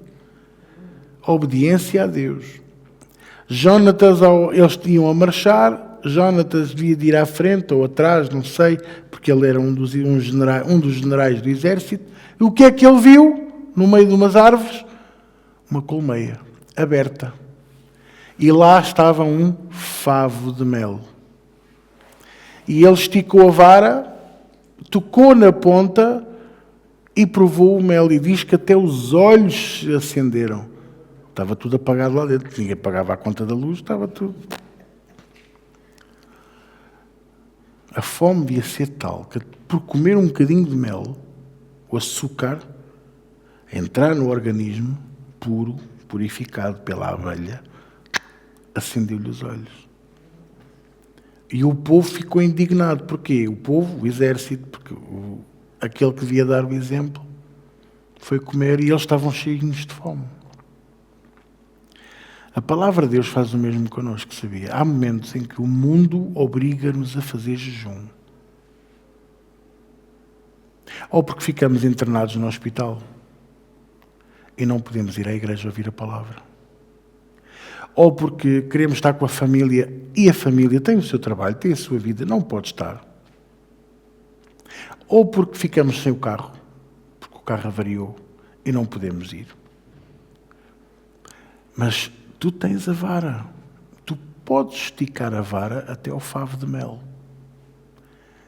Obediência a Deus. Jónatas, eles tinham a marchar, Jónatas devia de ir à frente ou atrás, não sei, porque ele era um dos generais do exército. E o que é que ele viu? No meio de umas árvores, uma colmeia aberta. E lá estava um favo de mel. E ele esticou a vara, tocou na ponta e provou o mel. E diz que até os olhos se acenderam. Estava tudo apagado lá dentro. Ninguém pagava a conta da luz, estava tudo. A fome devia ser tal que, por comer um bocadinho de mel, o açúcar, entrar no organismo, puro, purificado pela abelha, acendeu-lhe os olhos. E o povo ficou indignado. Porquê? O povo, o exército, porque aquele que devia dar o exemplo, foi comer e eles estavam cheios de fome. A palavra de Deus faz o mesmo connosco, sabia? Há momentos em que o mundo obriga-nos a fazer jejum. Ou porque ficamos internados no hospital e não podemos ir à igreja ouvir a palavra. ou porque queremos estar com a família e a família tem o seu trabalho, tem a sua vida, não pode estar. Ou porque ficamos sem o carro, porque o carro avariou e não podemos ir. Mas tu tens a vara. Tu podes esticar a vara até ao favo de mel.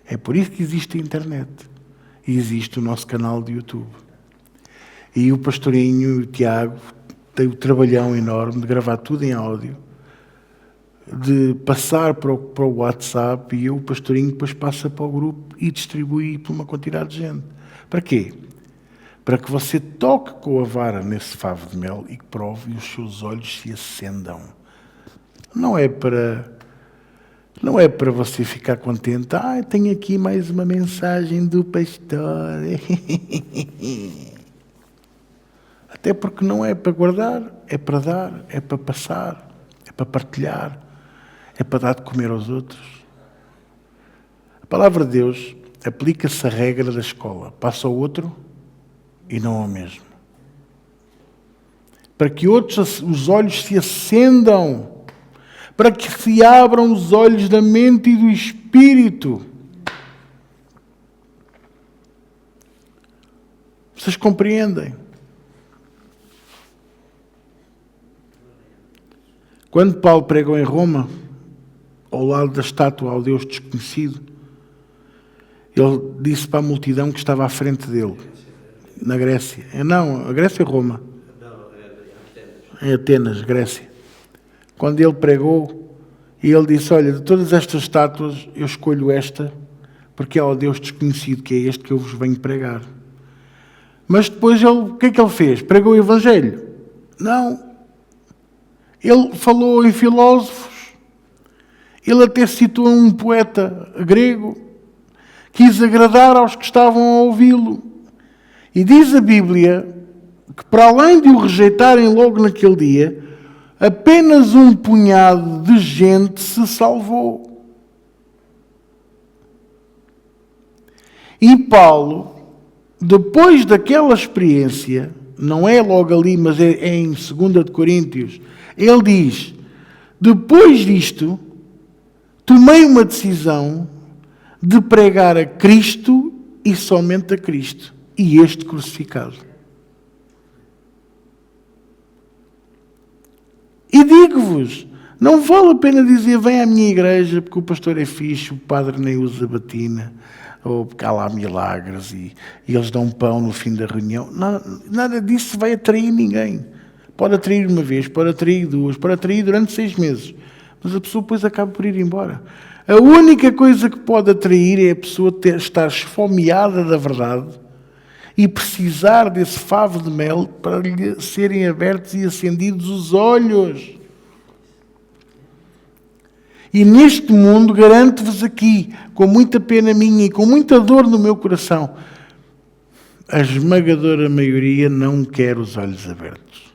É por isso que existe a internet. E existe o nosso canal de YouTube. E o pastorinho e o Tiago têm o trabalhão enorme de gravar tudo em áudio, de passar para o WhatsApp, e o pastorinho depois passa para o grupo e distribui para uma quantidade de gente. Para quê? Para que você toque com a vara nesse favo de mel e que prove e os seus olhos se acendam. Não é para você ficar contente. Tenho aqui mais uma mensagem do pastor. Até porque não é para guardar, é para dar, é para passar, é para partilhar, é para dar de comer aos outros. A palavra de Deus aplica-se à regra da escola. Passa ao outro e não ao mesmo. Para que outros os olhos se acendam, para que se abram os olhos da mente e do espírito. Vocês compreendem? Quando Paulo pregou em Roma, ao lado da estátua ao Deus desconhecido, ele disse para a multidão que estava à frente dele, na Grécia. Não, a Grécia é Roma. Em Atenas, Grécia. Quando ele pregou, e ele disse, olha, de todas estas estátuas, eu escolho esta, porque é ao Deus desconhecido, que é este que eu vos venho pregar. Mas depois, o que é que ele fez? Pregou o Evangelho? Não. Ele falou em filósofos. Ele até citou um poeta grego. Quis agradar aos que estavam a ouvi-lo. E diz a Bíblia que, para além de o rejeitarem logo naquele dia, apenas um punhado de gente se salvou. E Paulo, depois daquela experiência, não é logo ali, mas é em 2 de Coríntios, ele diz, depois disto, tomei uma decisão de pregar a Cristo e somente a Cristo, e este crucificado. E digo-vos, não vale a pena dizer, vem à minha igreja, porque o pastor é fixe, o padre nem usa batina, ou porque há lá milagres e eles dão pão no fim da reunião. Nada disso vai atrair ninguém. Pode atrair uma vez, pode atrair duas, pode atrair durante 6 meses. Mas a pessoa depois acaba por ir embora. A única coisa que pode atrair é a pessoa estar esfomeada da verdade e precisar desse favo de mel para lhe serem abertos e acendidos os olhos. E neste mundo, garanto-vos aqui, com muita pena minha e com muita dor no meu coração, a esmagadora maioria não quer os olhos abertos.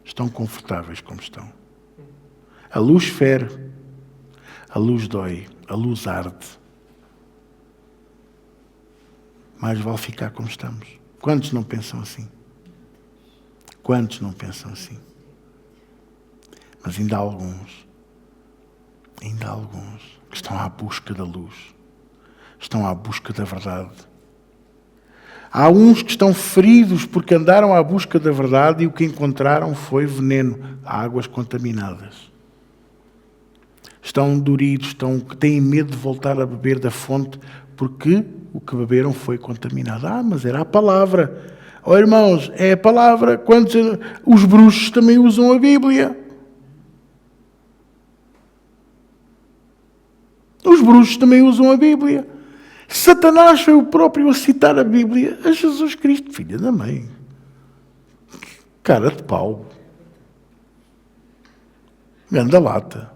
Estão confortáveis como estão. A luz fere, a luz dói, a luz arde. Mais vale ficar como estamos. Quantos não pensam assim? Quantos não pensam assim? Mas ainda há alguns que estão à busca da luz, estão à busca da verdade. Há uns que estão feridos porque andaram à busca da verdade e o que encontraram foi veneno, águas contaminadas. Estão doridos, têm medo de voltar a beber da fonte porque o que beberam foi contaminado. Mas era a palavra. Oh, irmãos, é a palavra. Os bruxos também usam a Bíblia. Os bruxos também usam a Bíblia. Satanás foi o próprio a citar a Bíblia a Jesus Cristo, filha da mãe. Cara de pau. Ganda lata.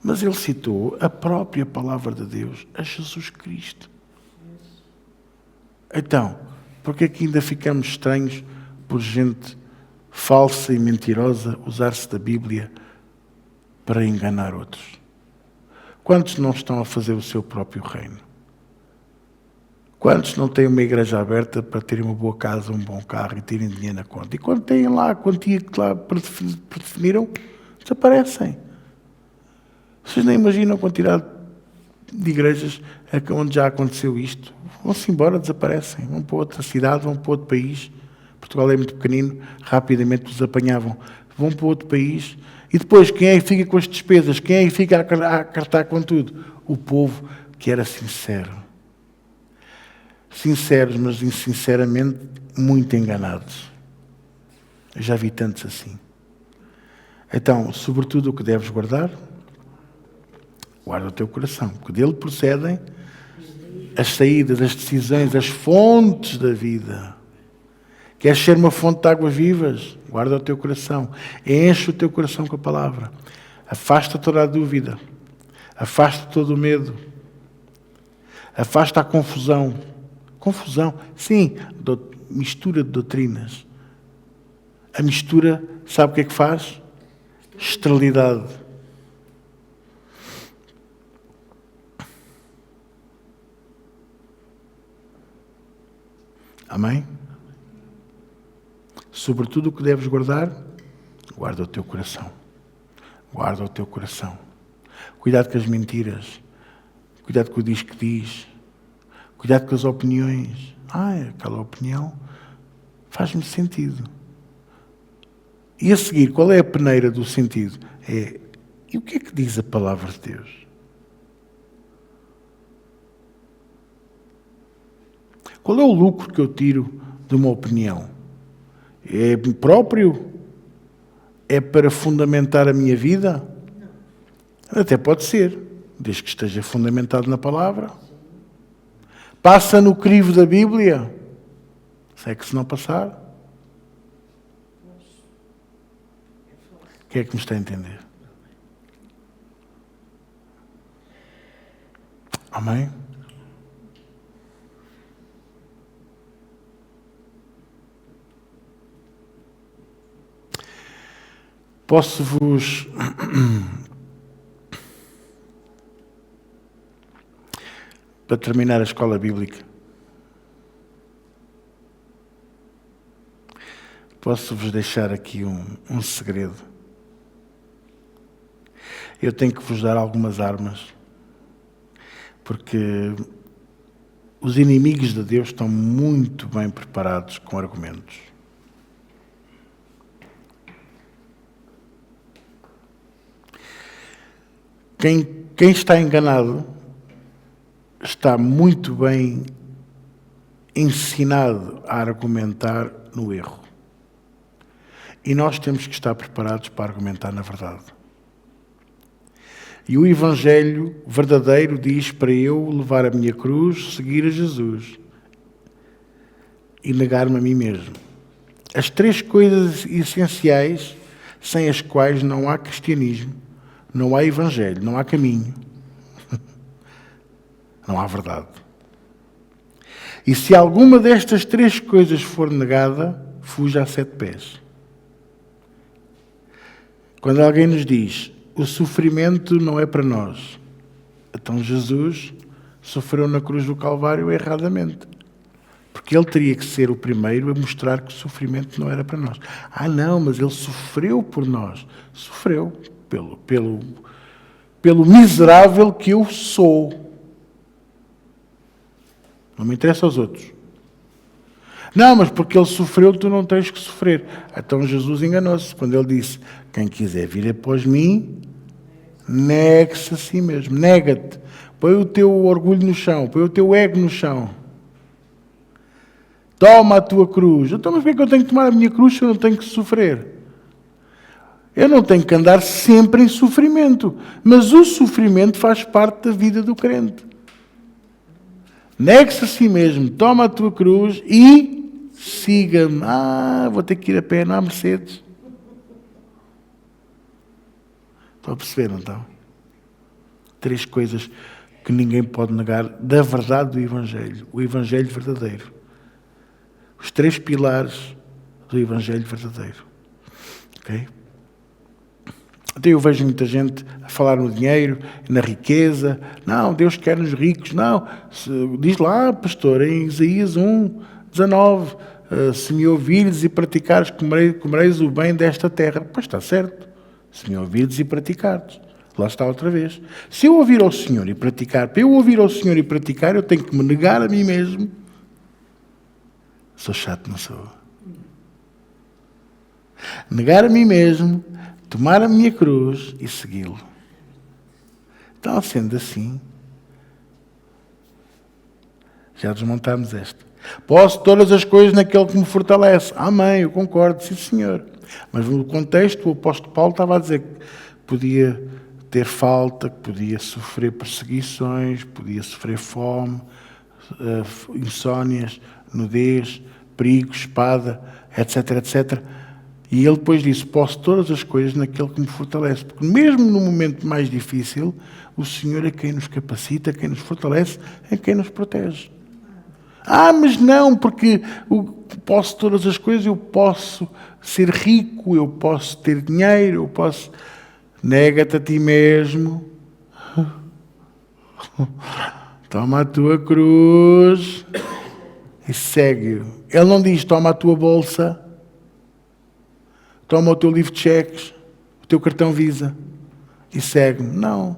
Mas ele citou a própria palavra de Deus a Jesus Cristo. Então, por que é que ainda ficamos estranhos por gente falsa e mentirosa usar-se da Bíblia para enganar outros? Quantos não estão a fazer o seu próprio reino? Quantos não têm uma igreja aberta para terem uma boa casa, um bom carro e terem dinheiro na conta? E quando têm lá a quantia que lá predefiniram, desaparecem. Vocês nem imaginam a quantidade de igrejas onde já aconteceu isto. Vão-se embora, desaparecem. Vão para outra cidade, vão para outro país. Portugal é muito pequenino, rapidamente os apanhavam. Vão para outro país. E depois, quem é que fica com as despesas? Quem é que fica a acartar com tudo? O povo que era sincero. Sinceros, mas insinceramente muito enganados. Eu já vi tantos assim. Então, sobretudo o que deves guardar, guarda o teu coração, porque dele procedem as saídas, as decisões, as fontes da vida. Queres ser uma fonte de águas vivas? Guarda o teu coração. Enche o teu coração com a palavra. Afasta toda a dúvida. Afasta todo o medo. Afasta a confusão. Confusão, sim, mistura de doutrinas. A mistura, sabe o que é que faz? Esterilidade. Amém? Sobretudo o que deves guardar, guarda o teu coração. Guarda o teu coração. Cuidado com as mentiras. Cuidado com o diz que diz. Cuidado com as opiniões. Aquela opinião faz-me sentido. E a seguir, qual é a peneira do sentido? E o que é que diz a palavra de Deus? Qual é o lucro que eu tiro de uma opinião? É próprio? É para fundamentar a minha vida? Até pode ser, desde que esteja fundamentado na palavra. Passa no crivo da Bíblia? Sei que se não passar, o que é que me está a entender? Amém? Posso-vos para terminar a escola bíblica, posso-vos deixar aqui um segredo. Eu tenho que vos dar algumas armas, porque os inimigos de Deus estão muito bem preparados com argumentos. Quem está enganado está muito bem ensinado a argumentar no erro. E nós temos que estar preparados para argumentar na verdade. E o Evangelho verdadeiro diz para eu levar a minha cruz, seguir a Jesus e negar-me a mim mesmo. As três coisas essenciais sem as quais não há cristianismo, não há Evangelho, não há caminho, não há verdade. E se alguma destas três coisas for negada, fuja a 7 pés. Quando alguém nos diz, o sofrimento não é para nós, então Jesus sofreu na cruz do Calvário erradamente. Porque ele teria que ser o primeiro a mostrar que o sofrimento não era para nós. Não, mas ele sofreu por nós. Sofreu pelo miserável que eu sou. Não me interessa aos outros. Não, mas porque ele sofreu, tu não tens que sofrer. Então Jesus enganou-se quando ele disse, quem quiser vir após mim, negue-se a si mesmo. Nega-te. Põe o teu orgulho no chão. Põe o teu ego no chão. Toma a tua cruz. Então, mas porquê é que eu tenho que tomar a minha cruz se eu não tenho que sofrer? Eu não tenho que andar sempre em sofrimento. Mas o sofrimento faz parte da vida do crente. Negue-se a si mesmo. Toma a tua cruz e siga-me. Vou ter que ir a pé, não há Mercedes. Estão a perceber, não estão? 3 coisas que ninguém pode negar da verdade do Evangelho. O Evangelho verdadeiro. Os 3 pilares do Evangelho verdadeiro. Ok? Até eu vejo muita gente a falar no dinheiro, na riqueza. Não, Deus quer-nos ricos. Não, diz lá, pastor, em Isaías 1:19, se me ouvires e praticares, comereis o bem desta terra. Pois está certo. Se me ouvires e praticares. Lá está outra vez. Se eu ouvir ao Senhor e praticar, para eu ouvir ao Senhor e praticar, eu tenho que me negar a mim mesmo. Sou chato, não sou? Negar a mim mesmo, tomar a minha cruz e segui-lo. Então, sendo assim, já desmontamos esta. Posso todas as coisas naquele que me fortalece. Amém, eu concordo, sim senhor. Mas no contexto, o apóstolo Paulo estava a dizer que podia ter falta, que podia sofrer perseguições, podia sofrer fome, insónias, nudez, perigo, espada, etc, etc. E ele depois disse, posso todas as coisas naquele que me fortalece. Porque mesmo no momento mais difícil, o Senhor é quem nos capacita, quem nos fortalece, é quem nos protege. Mas não, porque posso todas as coisas, eu posso ser rico, eu posso ter dinheiro, eu posso... Nega-te a ti mesmo. Toma a tua cruz e segue-o. Ele não diz, toma a tua bolsa, toma o teu livro de cheques, o teu cartão Visa e segue-me. Não.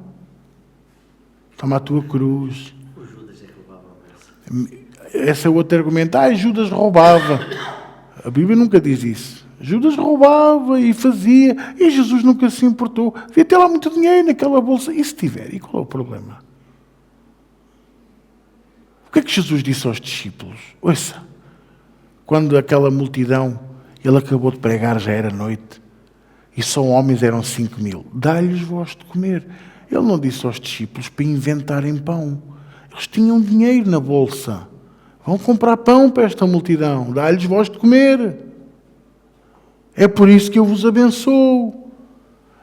Toma a tua cruz. O Judas é que roubava a bolsa. Esse é outro argumento. Judas roubava. A Bíblia nunca diz isso. Judas roubava e fazia, e Jesus nunca se importou. Devia ter lá muito dinheiro naquela bolsa. E se tiver? E qual é o problema? O que é que Jesus disse aos discípulos? Ouça, quando aquela multidão, ele acabou de pregar, já era noite, e só homens eram 5.000. Dá-lhes vós de comer. Ele não disse aos discípulos para inventarem pão. Eles tinham dinheiro na bolsa. Vão comprar pão para esta multidão. Dá-lhes vós de comer. É por isso que eu vos abençoo.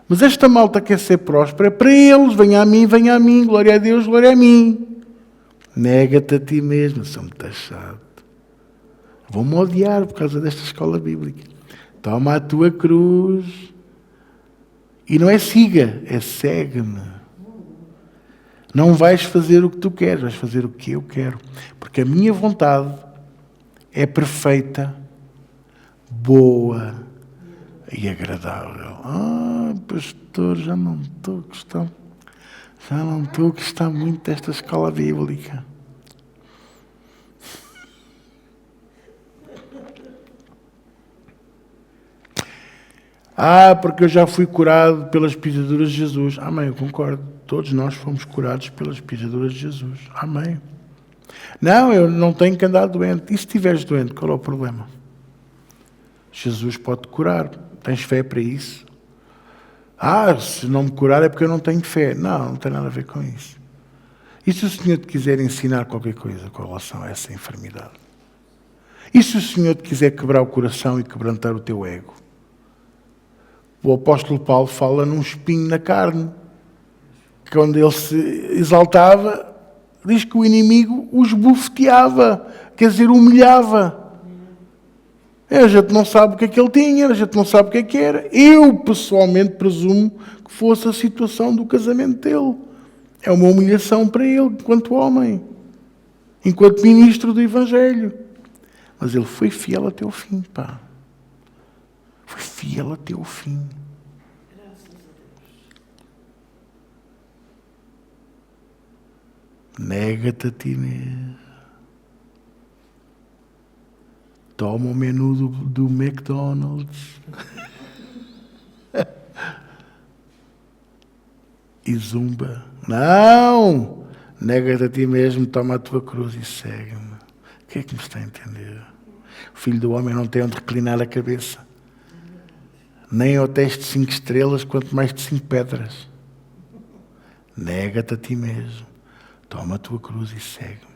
Mas esta malta quer ser próspera, é para eles. Venha a mim, glória a Deus, glória a mim. Nega-te a ti mesmo, sou muito chato. Vou-me odiar por causa desta escola bíblica. Toma a tua cruz. E não é siga, é segue-me. Não vais fazer o que tu queres, vais fazer o que eu quero. Porque a minha vontade é perfeita, boa e agradável. Pastor, já não estou a gostar muito desta escola bíblica. Porque eu já fui curado pelas pisaduras de Jesus. Amém, eu concordo. Todos nós fomos curados pelas pisaduras de Jesus. Amém. Não, eu não tenho que andar doente. E se estiveres doente, qual é o problema? Jesus pode te curar. Tens fé para isso? Se não me curar é porque eu não tenho fé. Não tem nada a ver com isso. E se o Senhor te quiser ensinar qualquer coisa com relação a essa enfermidade? E se o Senhor te quiser quebrar o coração e quebrantar o teu ego? O apóstolo Paulo fala num espinho na carne. Quando ele se exaltava, diz que o inimigo os bufeteava, quer dizer, humilhava. A gente não sabe o que é que ele tinha, a gente não sabe o que é que era. Eu, pessoalmente, presumo que fosse a situação do casamento dele. É uma humilhação para ele, enquanto homem, enquanto ministro do Evangelho. Mas ele foi fiel até o fim, pá. Foi fiel até o fim. Nega-te a ti mesmo. Toma o menu do McDonald's. E zumba. Não! Nega-te a ti mesmo, toma a tua cruz e segue-me. O que é que me está a entender? O Filho do Homem não tem onde reclinar a cabeça. Nem hotéis de 5 estrelas, quanto mais de 5 pedras. Nega-te a ti mesmo. Toma a tua cruz e segue-me.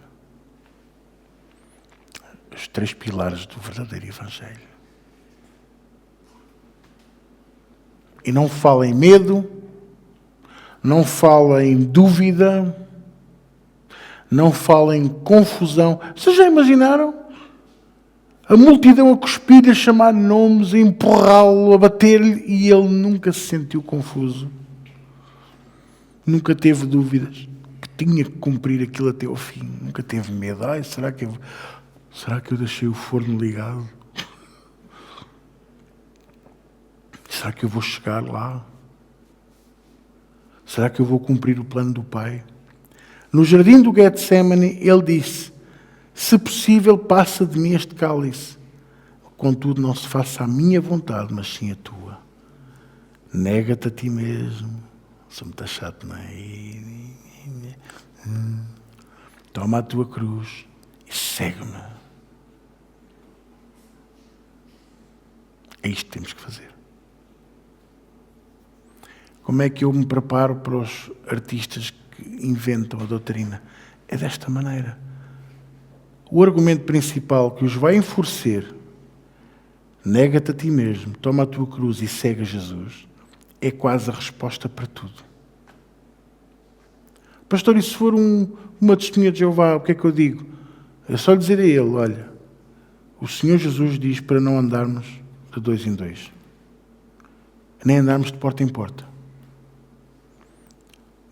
Os 3 pilares do verdadeiro Evangelho. E não fala em medo, não fala em dúvida, não fala em confusão. Vocês já imaginaram? A multidão a cuspir-lhe, a chamar nomes, a empurrá-lo, a bater-lhe, e ele nunca se sentiu confuso. Nunca teve dúvidas que tinha que cumprir aquilo até ao fim. Nunca teve medo. Ai, será que eu deixei o forno ligado? Será que eu vou chegar lá? Será que eu vou cumprir o plano do Pai? No jardim do Getsemane, ele disse: se possível, passa de mim este cálice. Contudo, não se faça a minha vontade, mas sim a tua. Nega-te a ti mesmo. Sou muito chato, não é? Toma a tua cruz e segue-me. É isto que temos que fazer. Como é que eu me preparo para os artistas que inventam a doutrina? É desta maneira. O argumento principal que os vai enfurecer, nega-te a ti mesmo, toma a tua cruz e segue a Jesus, é quase a resposta para tudo. Pastor, e se for uma testemunha de Jeová, o que é que eu digo? É só lhe dizer a ele: olha, o Senhor Jesus diz para não andarmos de 2 em 2, nem andarmos de porta em porta.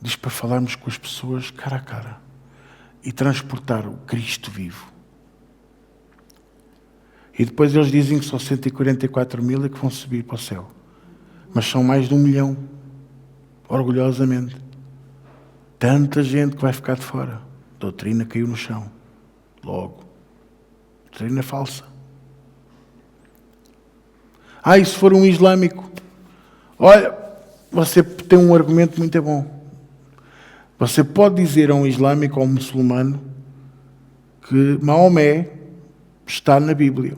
Diz para falarmos com as pessoas cara a cara e transportar o Cristo vivo. E depois eles dizem que são 144 mil é que vão subir para o céu. Mas são mais de 1 milhão, orgulhosamente. Tanta gente que vai ficar de fora. A doutrina caiu no chão. Logo. Doutrina falsa. E se for um islâmico? Olha, você tem um argumento muito bom. Você pode dizer a um islâmico ou a um muçulmano que Maomé está na Bíblia.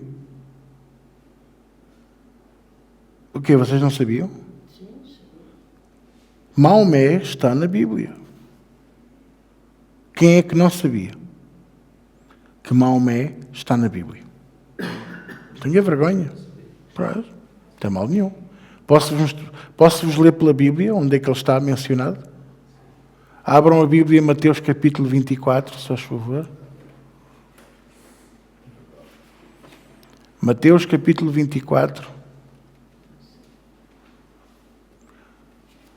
O quê? Vocês não sabiam? Maomé está na Bíblia. Quem é que não sabia que Maomé está na Bíblia? Tenha vergonha. Não tem mal nenhum. Posso-vos ler pela Bíblia onde é que ele está mencionado? Abram a Bíblia, Mateus capítulo 24, se faz favor. Mateus capítulo 24.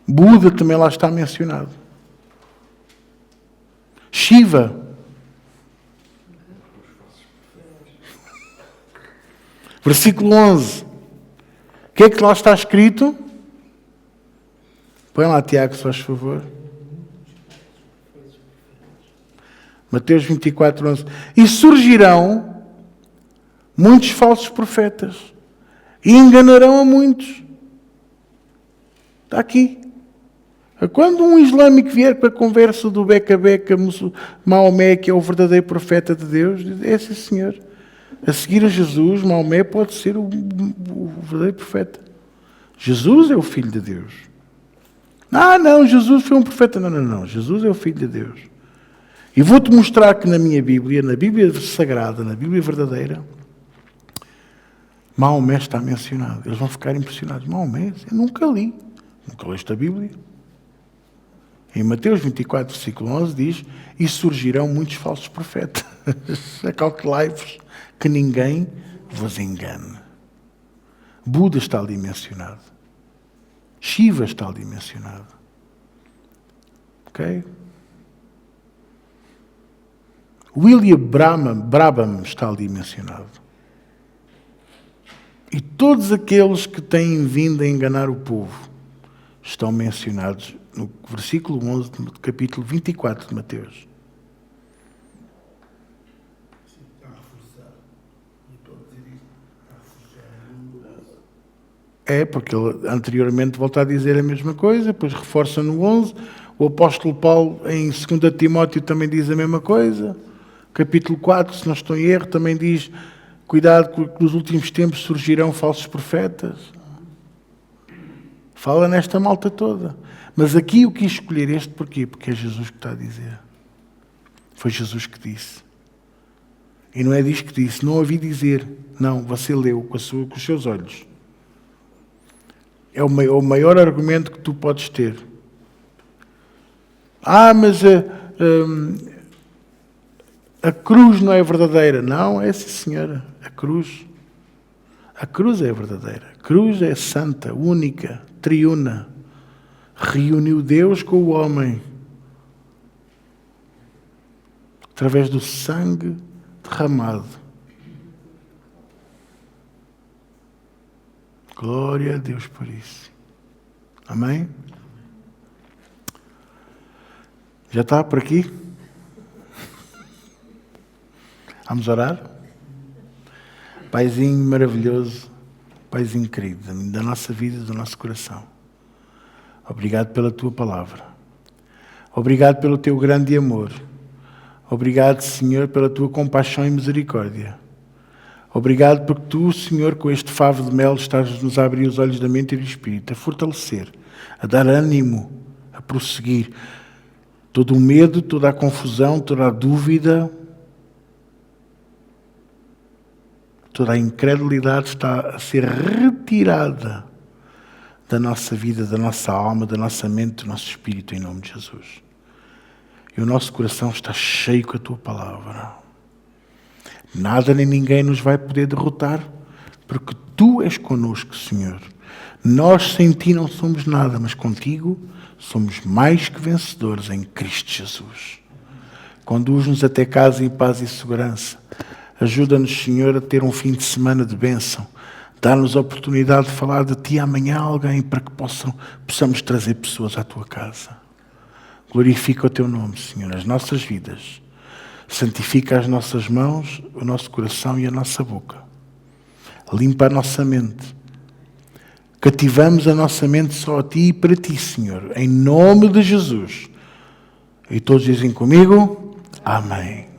Buda também lá está mencionado. Shiva. Versículo 11. O que é que lá está escrito? Põe lá, Tiago, se faz favor. Mateus 24, 11. E surgirão muitos falsos profetas e enganarão a muitos. Está aqui. Quando um islâmico vier para a conversa do beca-beca, Maomé, que é o verdadeiro profeta de Deus, diz: é sim, senhor. A seguir a Jesus, Maomé pode ser o verdadeiro profeta. Jesus é o Filho de Deus. Não, Jesus foi um profeta. Não. Jesus é o Filho de Deus. E vou-te mostrar que na minha Bíblia, na Bíblia Sagrada, na Bíblia verdadeira, Maomé está mencionado. Eles vão ficar impressionados. Maomé? Eu nunca li. Nunca leste a Bíblia. Em Mateus 24, versículo 11 diz: e surgirão muitos falsos profetas. Acautelai-vos que ninguém vos engane. Buda está ali mencionado. Shiva está ali mencionado. Ok? William Brabham está ali mencionado. E todos aqueles que têm vindo a enganar o povo estão mencionados no versículo 11 do capítulo 24 de Mateus. É, porque ele anteriormente volta a dizer a mesma coisa, depois reforça no 11. O apóstolo Paulo, em 2 Timóteo, também diz a mesma coisa. Capítulo 4, se não estou em erro, também diz: cuidado, que nos últimos tempos surgirão falsos profetas. Fala nesta malta toda. Mas aqui eu quis escolher este porquê? Porque é Jesus que está a dizer. Foi Jesus que disse. E não é disto que disse. Não ouvi dizer. Não, você leu com os seus olhos. É o maior argumento que tu podes ter. A cruz não é verdadeira. Não, é sim, senhora. A cruz é verdadeira. A cruz é santa, única, triuna. Reuniu Deus com o homem através do sangue derramado. Glória a Deus por isso. Amém? Já está por aqui? Vamos orar? Paizinho maravilhoso, Paizinho querido, da nossa vida e do nosso coração. Obrigado pela Tua palavra. Obrigado pelo Teu grande amor. Obrigado, Senhor, pela Tua compaixão e misericórdia. Obrigado porque Tu, Senhor, com este favo de mel, estás-nos a abrir os olhos da mente e do espírito, a fortalecer, a dar ânimo, a prosseguir. Todo o medo, toda a confusão, toda a dúvida, toda a incredulidade está a ser retirada da nossa vida, da nossa alma, da nossa mente, do nosso espírito, em nome de Jesus. E o nosso coração está cheio com a Tua palavra. Nada nem ninguém nos vai poder derrotar, porque Tu és connosco, Senhor. Nós sem Ti não somos nada, mas contigo somos mais que vencedores em Cristo Jesus. Conduz-nos até casa em paz e segurança. Ajuda-nos, Senhor, a ter um fim de semana de bênção. Dá-nos a oportunidade de falar de Ti amanhã a alguém para que possamos trazer pessoas à Tua casa. Glorifica o Teu nome, Senhor, nas nossas vidas. Santifica as nossas mãos, o nosso coração e a nossa boca. Limpa a nossa mente. Cativamos a nossa mente só a Ti e para Ti, Senhor. Em nome de Jesus. E todos dizem comigo, amém.